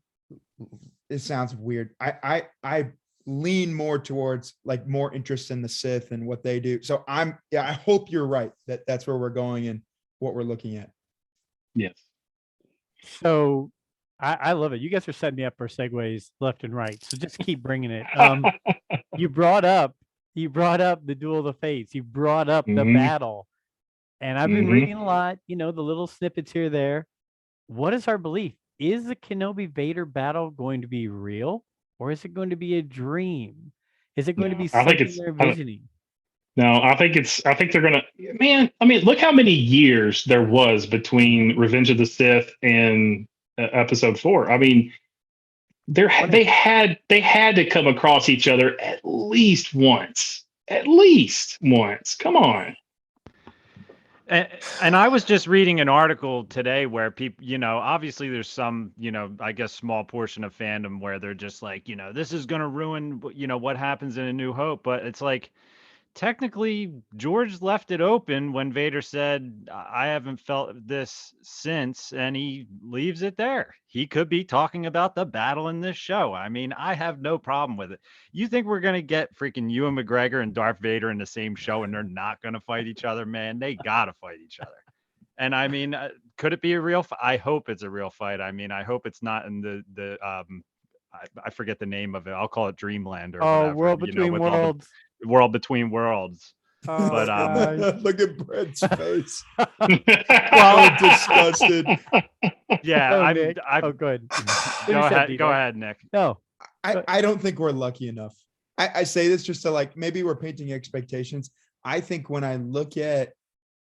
it sounds weird. I lean more towards like more interest in the Sith and what they do. So I hope you're right that that's where we're going and what we're looking at. Yes. So I love it. You guys are setting me up for segues left and right. So just keep bringing it. You brought up the Duel of the Fates. You brought up the battle, and I've been reading a lot. The little snippets here there. What is our belief? Is the Kenobi Vader battle going to be real, or is it going to be a dream? Is it going to be something they're envisioning? No, I think they're gonna. Man, I mean, look how many years there was between Revenge of the Sith and Episode 4. I mean, they had to come across each other at least once. At least once. Come on. And I was just reading an article today where people, obviously there's some, I guess small portion of fandom where they're just like, this is going to ruin, what happens in A New Hope. But it's like, technically, George left it open when Vader said, I haven't felt this since, and he leaves it there. He could be talking about the battle in this show. I mean, I have no problem with it. You think we're going to get freaking Ewan McGregor and Darth Vader in the same show and they're not going to fight each other? Man, they got to fight each other. And I mean, could it be a real fight? I hope it's a real fight. I mean, I hope it's not in I forget the name of it. I'll call it Dreamland or whatever. World Between Worlds. World Between Worlds. Oh, but look at Brent's face. Well, disgusted. Yeah, oh, good. Go ahead, Nick. No, I don't think we're lucky enough. I say this just to, like, maybe we're painting expectations. I think when I look at,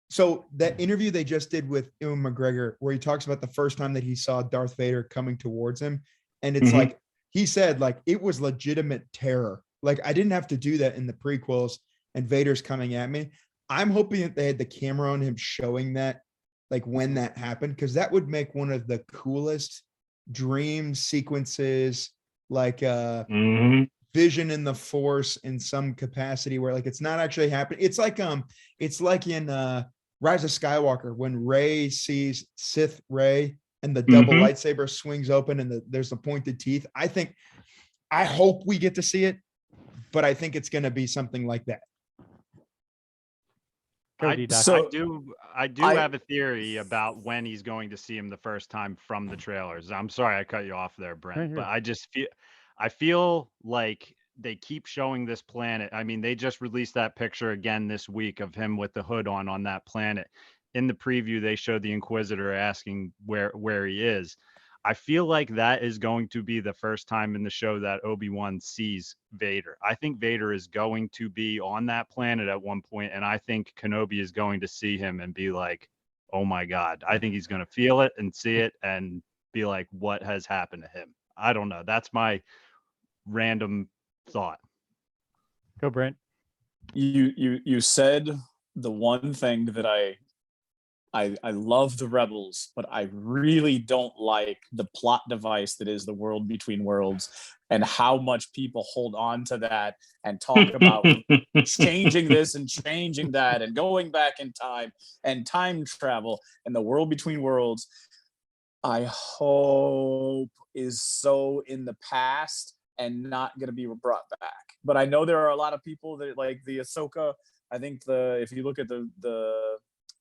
so that interview they just did with Ewan McGregor, where he talks about the first time that he saw Darth Vader coming towards him, and it's like he said, like, it was legitimate terror. Like, I didn't have to do that in the prequels, and Vader's coming at me. I'm hoping that they had the camera on him showing that, like, when that happened, because that would make one of the coolest dream sequences, like vision in the Force in some capacity, where, like, it's not actually happening. It's like in Rise of Skywalker, when Rey sees Sith Rey and the double lightsaber swings open and there's the pointed teeth. I hope we get to see it, but I think it's going to be something like that. I do have a theory about when he's going to see him the first time from the trailers. I'm sorry I cut you off there, Brent, but I feel like they keep showing this planet. I mean, they just released that picture again this week of him with the hood on that planet. in the preview, they showed the Inquisitor asking where he is. I feel like that is going to be the first time in the show that Obi-Wan sees Vader. I think Vader is going to be on that planet at one point, and I think Kenobi is going to see him and be like, oh my God. I think he's going to feel it and see it and be like, what has happened to him? I don't know. That's my random thought. Go, Brent. You said the one thing that I love the Rebels, but I really don't like the plot device that is the world between worlds and how much people hold on to that and talk about changing this and changing that and going back in time and time travel and the world between worlds. I hope is so in the past and not going to be brought back. But I know there are a lot of people that like the Ahsoka. I think if you look at the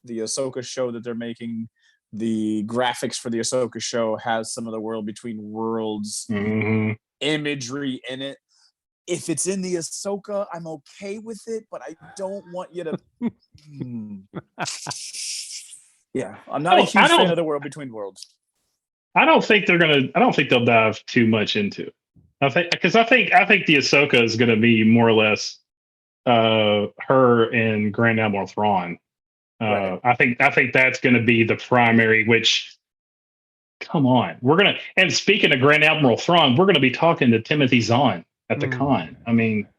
Ahsoka show that they're making, the graphics for the Ahsoka show has some of the world between worlds imagery in it. If it's in the Ahsoka, I'm okay with it, but I don't want you to. Yeah, I'm not a huge fan of the world between worlds. I don't think they'll dive too much into it. I think the Ahsoka is gonna be more or less her and Grand Admiral Thrawn. Right. I think that's gonna be the primary, which come on. And speaking of Grand Admiral Thrawn, we're gonna be talking to Timothy Zahn at the con. I mean,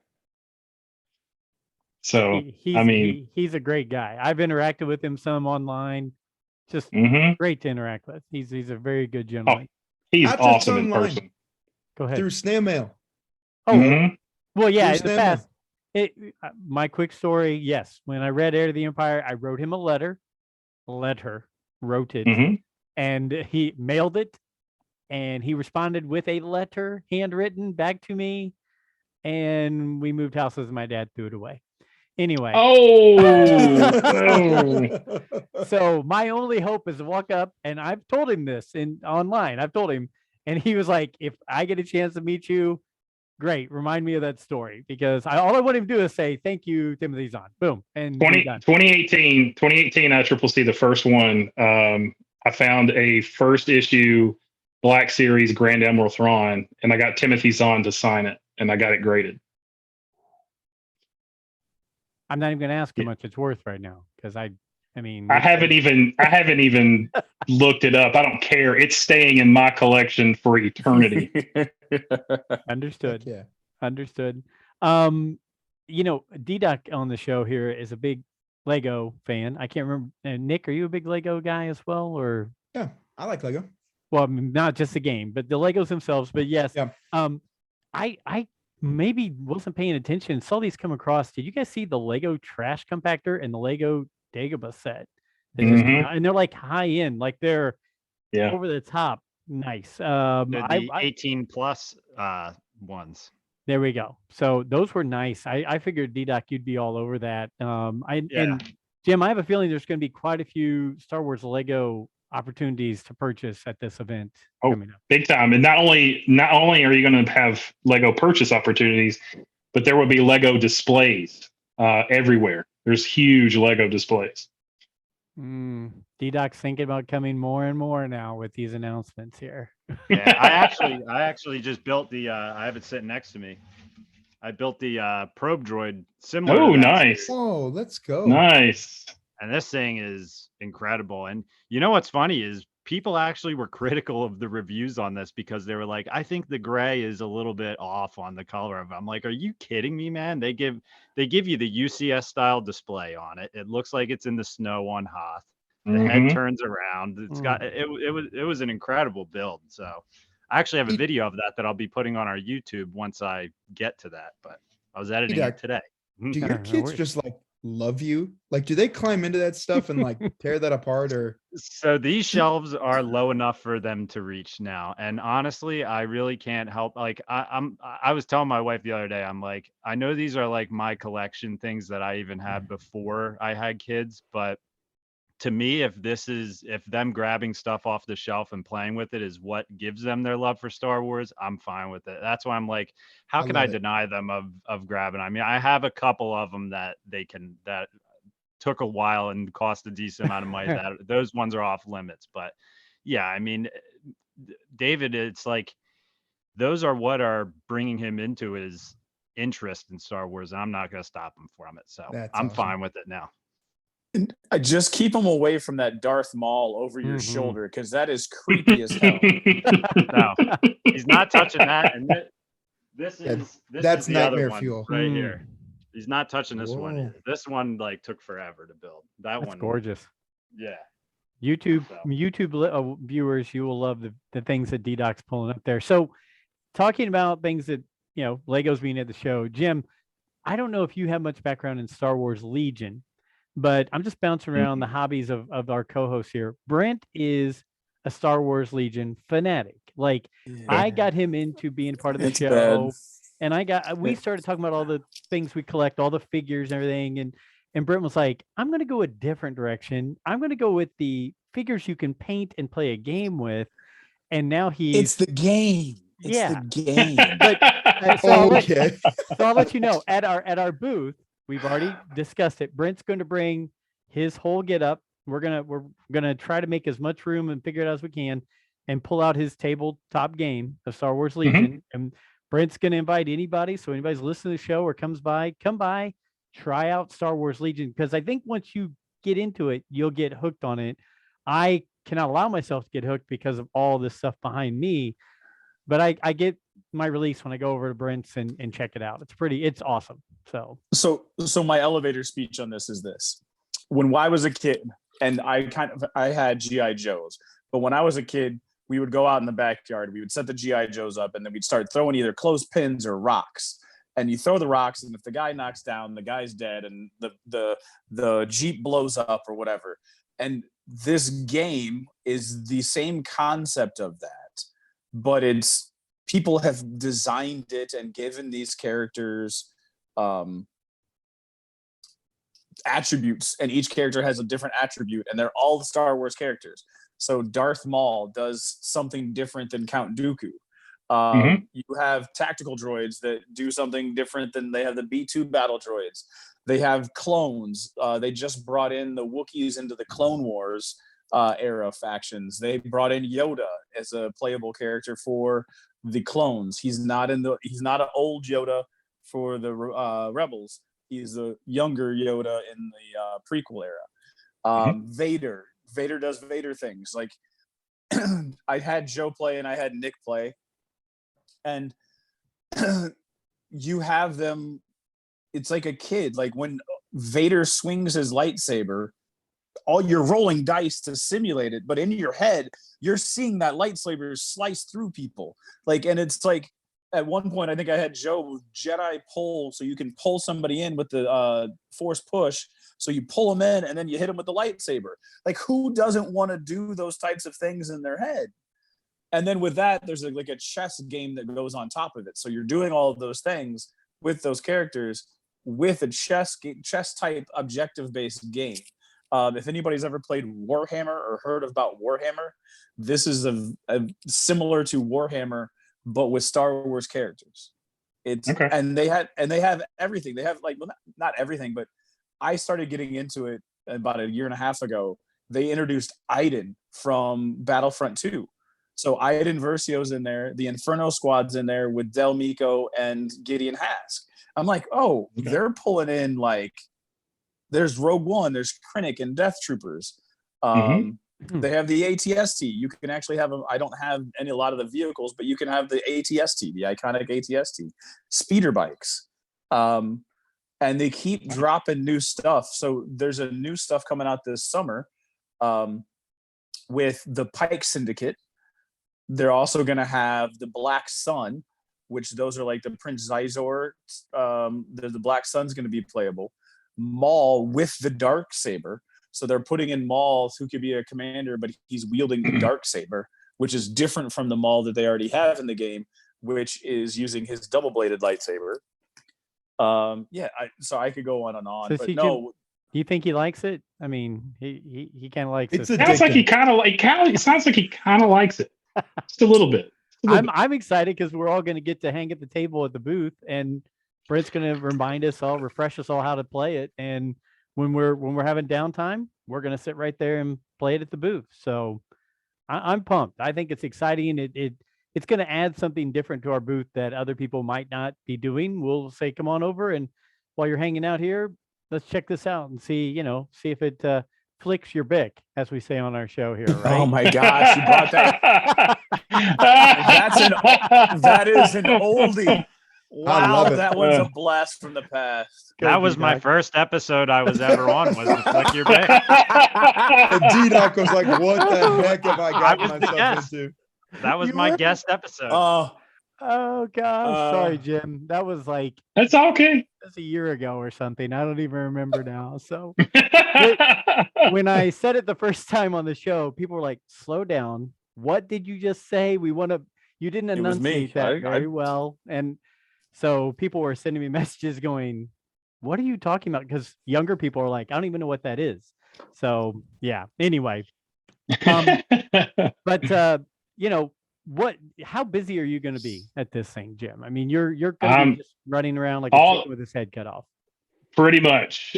so he's a great guy. I've interacted with him some online. Just great to interact with. He's a very good gentleman. He's awesome in person. Go ahead. Through snail mail. Oh, well, yeah. In the past, my quick story. Yes, when I read Heir to the Empire, I wrote him a letter. Wrote it, and he mailed it, and he responded with a letter, handwritten, back to me, and we moved houses. And my dad threw it away. Anyway. So my only hope is to walk up, and I've told him this online. I've told him, and he was like, "If I get a chance to meet you, great. Remind me of that story," because all I want him to do is say, "Thank you, Timothy Zahn." Boom. And 2018 ICCC, the first one. I found a first issue Black Series Grand Admiral Thrawn, and I got Timothy Zahn to sign it, and I got it graded. I'm not even going to ask how much it's worth right now, because I haven't even looked it up. I don't care. It's staying in my collection for eternity. Understood. Yeah. Understood. DDoc on the show here is a big Lego fan. I can't remember. Nick, are you a big Lego guy as well, or? Yeah, I like Lego. Well, not just the game, but the Legos themselves. But yes, yeah. I maybe wasn't paying attention. Saw these come across. Did you guys see the Lego trash compactor and the Lego Dagobah set? And they're like high end, like they're over the top. Nice. The 18 plus ones. There we go. So those were nice. I figured DDoc you'd be all over that. And Jim, I have a feeling there's going to be quite a few Star Wars Lego opportunities to purchase at this event coming up. Big time. And not only are you going to have Lego purchase opportunities, but there will be Lego displays everywhere. There's huge Lego displays. DDoc's thinking about coming more and more now with these announcements here. Yeah, I actually just built the I have it sitting next to me. I built the probe droid similar. Oh, nice. Whoa, let's go. Nice. And this thing is incredible. And you know what's funny is people actually were critical of the reviews on this because they were like, I think the gray is a little bit off on the color of it. I'm like, are you kidding me, man? They give you the UCS style display on it. It looks like it's in the snow on Hoth. The head turns around. It's got it was an incredible build. So I actually have a video of that I'll be putting on our YouTube once I get to that. But I was editing it today. Do your kids just like love you? Like, do they climb into that stuff and like tear that apart? Or so these shelves are low enough for them to reach now, and honestly I really can't help. Like I was telling my wife the other day, I'm like, I know these are like my collection things that I even had before I had kids, but to me, if them grabbing stuff off the shelf and playing with it is what gives them their love for Star Wars, I'm fine with it. That's why I'm like, how can I deny them of grabbing? I mean, I have a couple of them that took a while and cost a decent amount of money. Those ones are off limits. But yeah, I mean, David, it's like those are what are bringing him into his interest in Star Wars. And I'm not going to stop him from it. So I'm fine with it now. I just keep him away from that Darth Maul over your shoulder, because that is creepy as hell. No, he's not touching that. And this that's is the nightmare other one fuel right here. He's not touching this one. Whoa. This one like took forever to build. That's one gorgeous. Yeah. YouTube viewers, you will love the things that DDoc's pulling up there. So talking about things that, Legos being at the show, Jim, I don't know if you have much background in Star Wars Legion, but I'm just bouncing around the hobbies of our co-hosts here. Brent is a Star Wars Legion fanatic. Like, I got him into being part of the show. Bad. And we started talking about all the things we collect, all the figures and everything. And Brent was like, I'm going to go a different direction. I'm going to go with the figures you can paint and play a game with. And now it's the game. It's the game. But so I'll let you know, at our booth, we've already discussed it. Brent's going to bring his whole get up. We're gonna try to make as much room and figure it out as we can, and pull out his tabletop game of Star Wars Legion. And Brent's gonna invite anybody. So anybody's listening to the show or come by, try out Star Wars Legion, because I think once you get into it, you'll get hooked on it. I cannot allow myself to get hooked because of all this stuff behind me, but I get my release when I go over to Brent's and check it out. It's awesome. So my elevator speech on this is this: when I was a kid, and I had GI Joes, but when I was a kid, we would go out in the backyard, we would set the GI Joes up, and then we'd start throwing either clothespins or rocks. And you throw the rocks, and if the guy knocks down, the guy's dead, and the Jeep blows up or whatever. And this game is the same concept of that, but people have designed it and given these characters attributes, and each character has a different attribute, and they're all the Star Wars characters. So Darth Maul does something different than Count Dooku. You have tactical droids that do something different than they have the B2 battle droids. They have clones. They just brought in the Wookiees into the Clone Wars era factions. They brought in Yoda as a playable character for the clones. He's not an old Yoda for the Rebels. He's a younger Yoda in the prequel era. Vader does Vader things. Like, I had Joe play and I had Nick play, and you have them. It's like a kid. Like when Vader swings his lightsaber, you're rolling dice to simulate it, but in your head, you're seeing that lightsaber slice through people. And it's like, at one point, I think I had Joe Jedi pull, so you can pull somebody in with the force push. So you pull them in, and then you hit them with the lightsaber. Like, who doesn't want to do those types of things in their head? And then with that, there's a chess game that goes on top of it. So you're doing all of those things with those characters with a chess type objective-based game. If anybody's ever played Warhammer or heard about Warhammer, this is a similar to Warhammer, but with Star Wars characters. And they have everything. They have not everything, but I started getting into it about a year and a half ago. They introduced Iden from Battlefront 2. So Iden Versio's in there, the Inferno Squad's in there with Del Meeko and Gideon Hask. I'm like, they're pulling in, there's Rogue One, there's Krennic and Death Troopers. They have the ATST. You can actually have I don't have a lot of the vehicles, but you can have the ATST, the iconic ATST, speeder bikes. And they keep dropping new stuff. So there's a new stuff coming out this summer with the Pike Syndicate. They're also going to have the Black Sun, which those are like the Prince Zizor. The Black Sun's going to be playable. Maul with the Darksaber. So they're putting in Maul, who could be a commander, but he's wielding the Darksaber, which is different from the Maul that they already have in the game, which is using his double-bladed lightsaber. So I could go on and on, but no. Do you think he likes it? I mean, he kind of likes it. It sounds like he kind of likes it. Just a little bit. I'm excited because we're all going to get to hang at the table at the booth, and Brent's going to refresh us all how to play it, and when we're having downtime, we're gonna sit right there and play it at the booth. So I'm pumped. I think it's exciting. It's gonna add something different to our booth that other people might not be doing. We'll say, come on over, and while you're hanging out here, let's check this out and see if it flicks your bick, as we say on our show here, right? Oh my gosh, you brought that. That is an oldie. Wow, love it. that one's a blast from the past. That was my first episode I was ever on, was the Flick Your Bick. And DDoc was like, what the heck have I gotten was the myself guest. into? That was my guest episode. Oh gosh, sorry, Jim. That was like That's okay. a year ago or something. I don't even remember now. So when I said it the first time on the show, people were like, slow down. What did you just say? You didn't enunciate that very well. And so people were sending me messages going, what are you talking about? Because younger people are like, I don't even know what that is. So yeah, anyway. But how busy are you going to be at this thing, Jim? I mean, you're going to be just running around like a chicken with his head cut off. Pretty much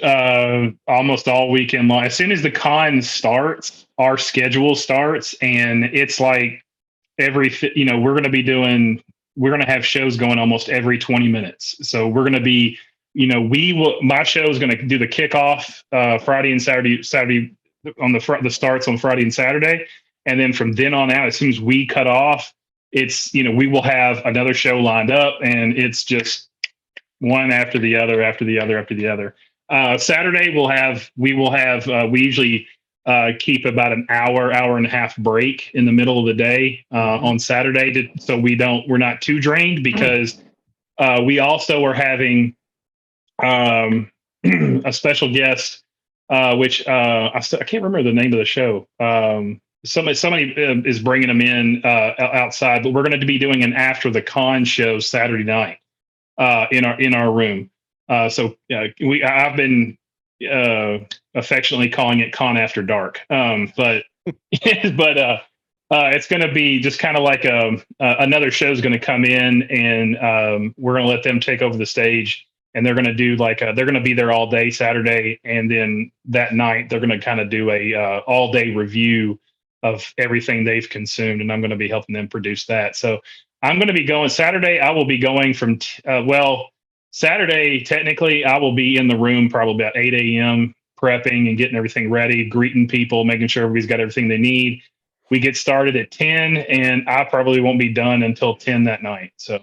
almost all weekend long. As soon as the con starts, our schedule starts, and it's like we're going to have shows going almost every 20 minutes. So we're going to be, my show is going to do the kickoff Friday and Saturday on the starts on Friday and Saturday. And then from then on out, as soon as we cut off, it's, we will have another show lined up, and it's just one after the other, after the other, after the other. Saturday we usually keep about an hour and a half break in the middle of the day on Saturday, so we're not too drained, because we also are having a special guest, which I can't remember the name of the show. Somebody is bringing them in outside, but we're going to be doing an after the con show Saturday night in our room. So I've been affectionately calling it Con After Dark, but it's going to be just kind of like another show's going to come in, and we're going to let them take over the stage, and they're going to do they're going to be there all day Saturday, and then that night they're going to kind of do a all day review of everything they've consumed, and I'm going to be helping them produce that. So I'm going to be going Saturday. I will be going from Saturday, technically, I will be in the room probably about 8 a.m. prepping and getting everything ready, greeting people, making sure everybody's got everything they need. We get started at 10, and I probably won't be done until 10 that night. So,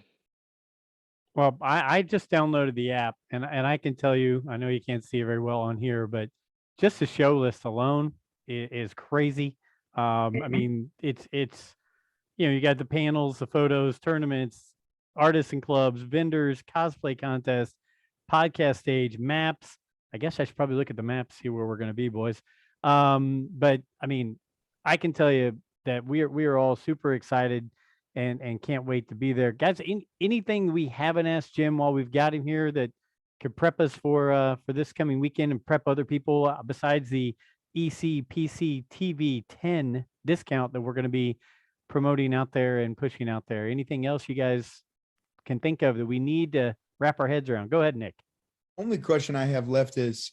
well, I just downloaded the app, and I can tell you, I know you can't see it very well on here, but just the show list alone is crazy. I mean, it's you got the panels, the photos, tournaments, artists and clubs, vendors, cosplay contests, podcast stage, maps. I guess I should probably look at the maps, see where we're going to be, boys. But I mean, I can tell you that we are all super excited and can't wait to be there, guys. Anything we haven't asked Jim while we've got him here that could prep us for this coming weekend and prep other people besides the ECPCTV 10 discount that we're going to be promoting out there and pushing out there? Anything else you guys can think of that we need to wrap our heads around? Go ahead, Nick. Only question I have left is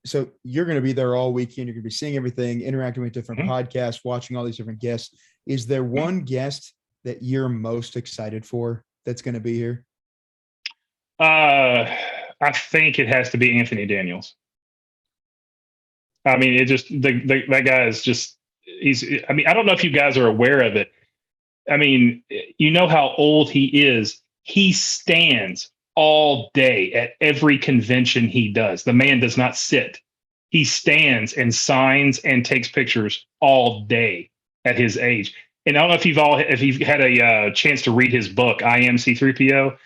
so you're going to be there all weekend. You're going to be seeing everything, interacting with different podcasts, watching all these different guests. Is there one guest that you're most excited for that's going to be here? I think it has to be Anthony Daniels. I mean, it just that guy is just I mean, I don't know if you guys are aware of it. I mean, you know how old he is. He stands all day at every convention he does. The man does not sit. He stands and signs and takes pictures all day at his age. And I don't know if you've had a chance to read his book, I Am C3PO.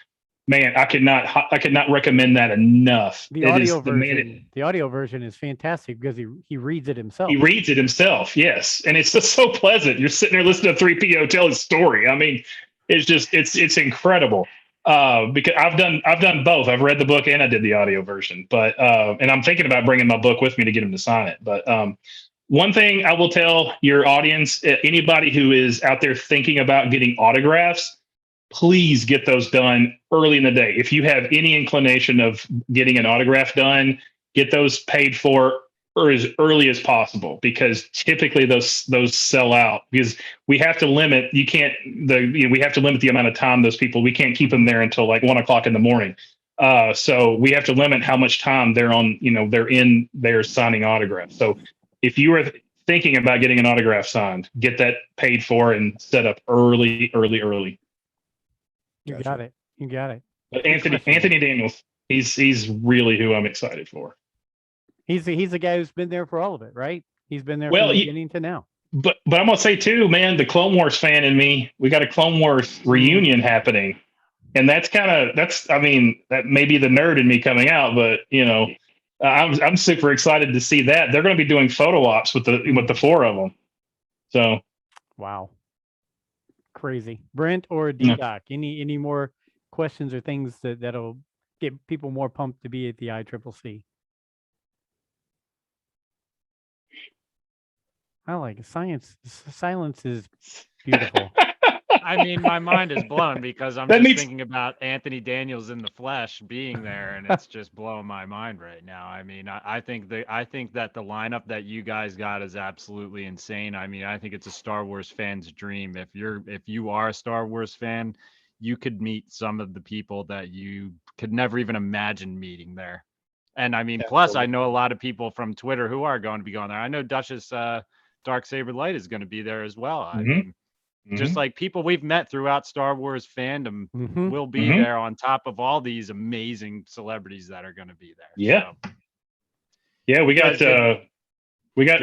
Man, I could not recommend that enough. The audio version is fantastic because he reads it himself. He reads it himself, yes, and it's just so pleasant. You're sitting there listening to 3PO tell his story. I mean, it's incredible. Because I've done both. I've read the book and I did the audio version. But and I'm thinking about bringing my book with me to get him to sign it. But one thing I will tell your audience, anybody who is out there thinking about getting autographs, please get those done early in the day. If you have any inclination of getting an autograph done, get those paid for or as early as possible, because typically those sell out, because we have to limit, we have to limit the amount of time those people, we can't keep them there until like 1 o'clock in the morning. So we have to limit how much time they're on, they're in there signing autographs. So if you are thinking about getting an autograph signed, get that paid for and set up early. You Gotcha. got it. You got it. But Anthony Daniels, he's really who I'm excited for. He's the guy who's been there for all of it, right? He's been there Well, from the beginning to now. But I'm gonna say too, man, the Clone Wars fan in me, we got a Clone Wars reunion happening, and that may be the nerd in me coming out, but I'm super excited to see that. They're going to be doing photo ops with the 4 of them. So, wow, crazy. Brent or DDoc, any more questions or things that'll get people more pumped to be at the ICCC? I like it. Silence is beautiful. I mean, my mind is blown because I'm thinking about Anthony Daniels in the flesh being there, and it's just blowing my mind right now. I mean, I think that the lineup that you guys got is absolutely insane. I mean, I think it's a Star Wars fan's dream. If you are a Star Wars fan, you could meet some of the people that you could never even imagine meeting there. And I mean, plus I know a lot of people from Twitter who are going to be going there. I know Duchess Darksaber Light is going to be there as well. I mean, just like people we've met throughout Star Wars fandom will be there on top of all these amazing celebrities that are going to be there. Yeah. So. Yeah, we got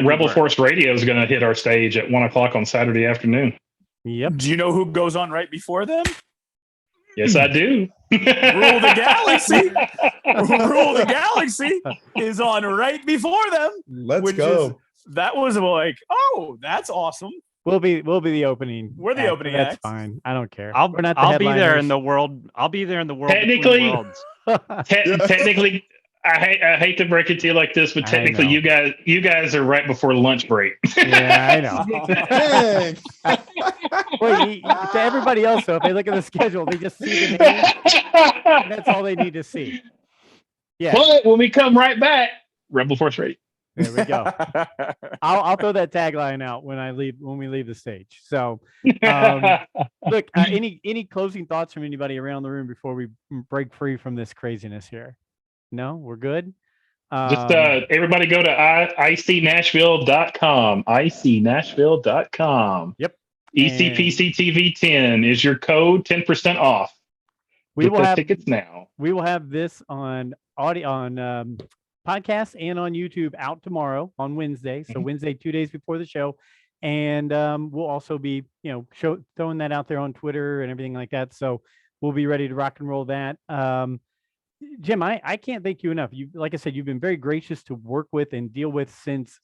Rebel Force Radio is going to hit our stage at 1 o'clock on Saturday afternoon. Yep. Do you know who goes on right before them? Yes, I do. Rule the Galaxy. Rule the Galaxy is on right before them. Let's go. That was like, oh, that's awesome. We'll be the opening. We're the opening That's act. fine. I don't care. I'll be there in the world. Technically, technically, I hate to break it to you like this, but technically, you guys are right before lunch break. Yeah, I know. Wait, to everybody else, though, if they look at the schedule, they just see the name. That's all they need to see. Yeah. But when we come right back, Rebel Force Radio. There we go. I'll throw that tagline out when we leave the stage. So, look, any closing thoughts from anybody around the room before we break free from this craziness here? No, we're good. Just everybody go to icnashville.com. icnashville.com. Yep. ECPCTV 10 is your code, 10% off. We will have tickets now. We will have this on audio on podcast and on YouTube out tomorrow on Wednesday. So Wednesday, 2 days before the show. And we'll also be, throwing that out there on Twitter and everything like that. So we'll be ready to rock and roll that. Jim, I can't thank you enough. You, like I said, you've been very gracious to work with and deal with since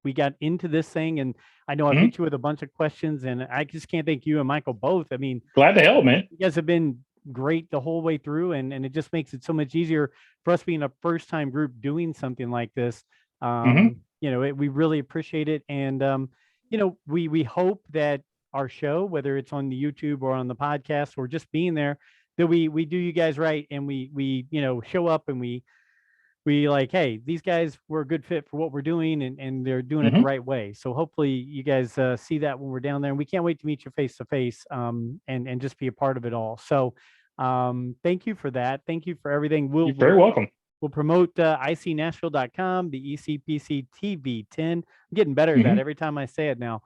we got into this thing. And I know I've hit you with a bunch of questions, and I just can't thank you and Michael both. I mean, glad to help, man. You guys have been great the whole way through, and it just makes it so much easier for us being a first time group doing something like this. We really appreciate it. And, we hope that our show, whether it's on the YouTube or on the podcast or just being there, that we do you guys right. And we show up and we like, hey, these guys were a good fit for what we're doing, and they're doing it the right way. So hopefully you guys see that when we're down there, and we can't wait to meet you face to face and just be a part of it all. So thank you for that. Thank you for everything. You're very welcome. We'll promote icnashville.com, the ECPCTV 10. I'm getting better at that every time I say it now.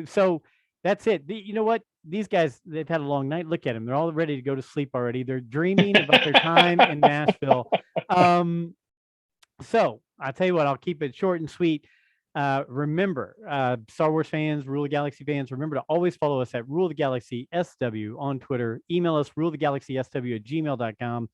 So that's it. You know what? These guys, they've had a long night. Look at them. They're all ready to go to sleep already. They're dreaming about their time in Nashville. So I'll tell you what, I'll keep it short and sweet. Remember, Star Wars fans, Rule the Galaxy fans, remember to always follow us at Rule the Galaxy SW on Twitter. Email us ruletheGalaxySW@gmail.com.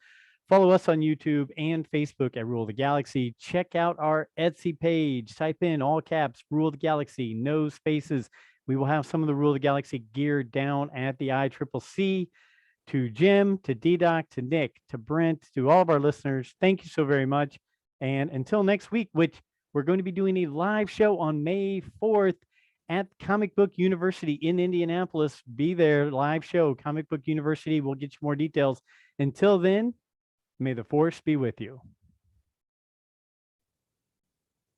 Follow us on YouTube and Facebook at Rule the Galaxy. Check out our Etsy page. Type in all caps Rule the Galaxy, no spaces. We will have some of the Rule the Galaxy gear down at the ICCC. To Jim, to DDoc, to Nick, to Brent, to all of our listeners, thank you so very much. And until next week, which we're going to be doing a live show on May 4th at Comic Book University in Indianapolis. Be there, live show, Comic Book University. We'll get you more details. Until then, may the Force be with you.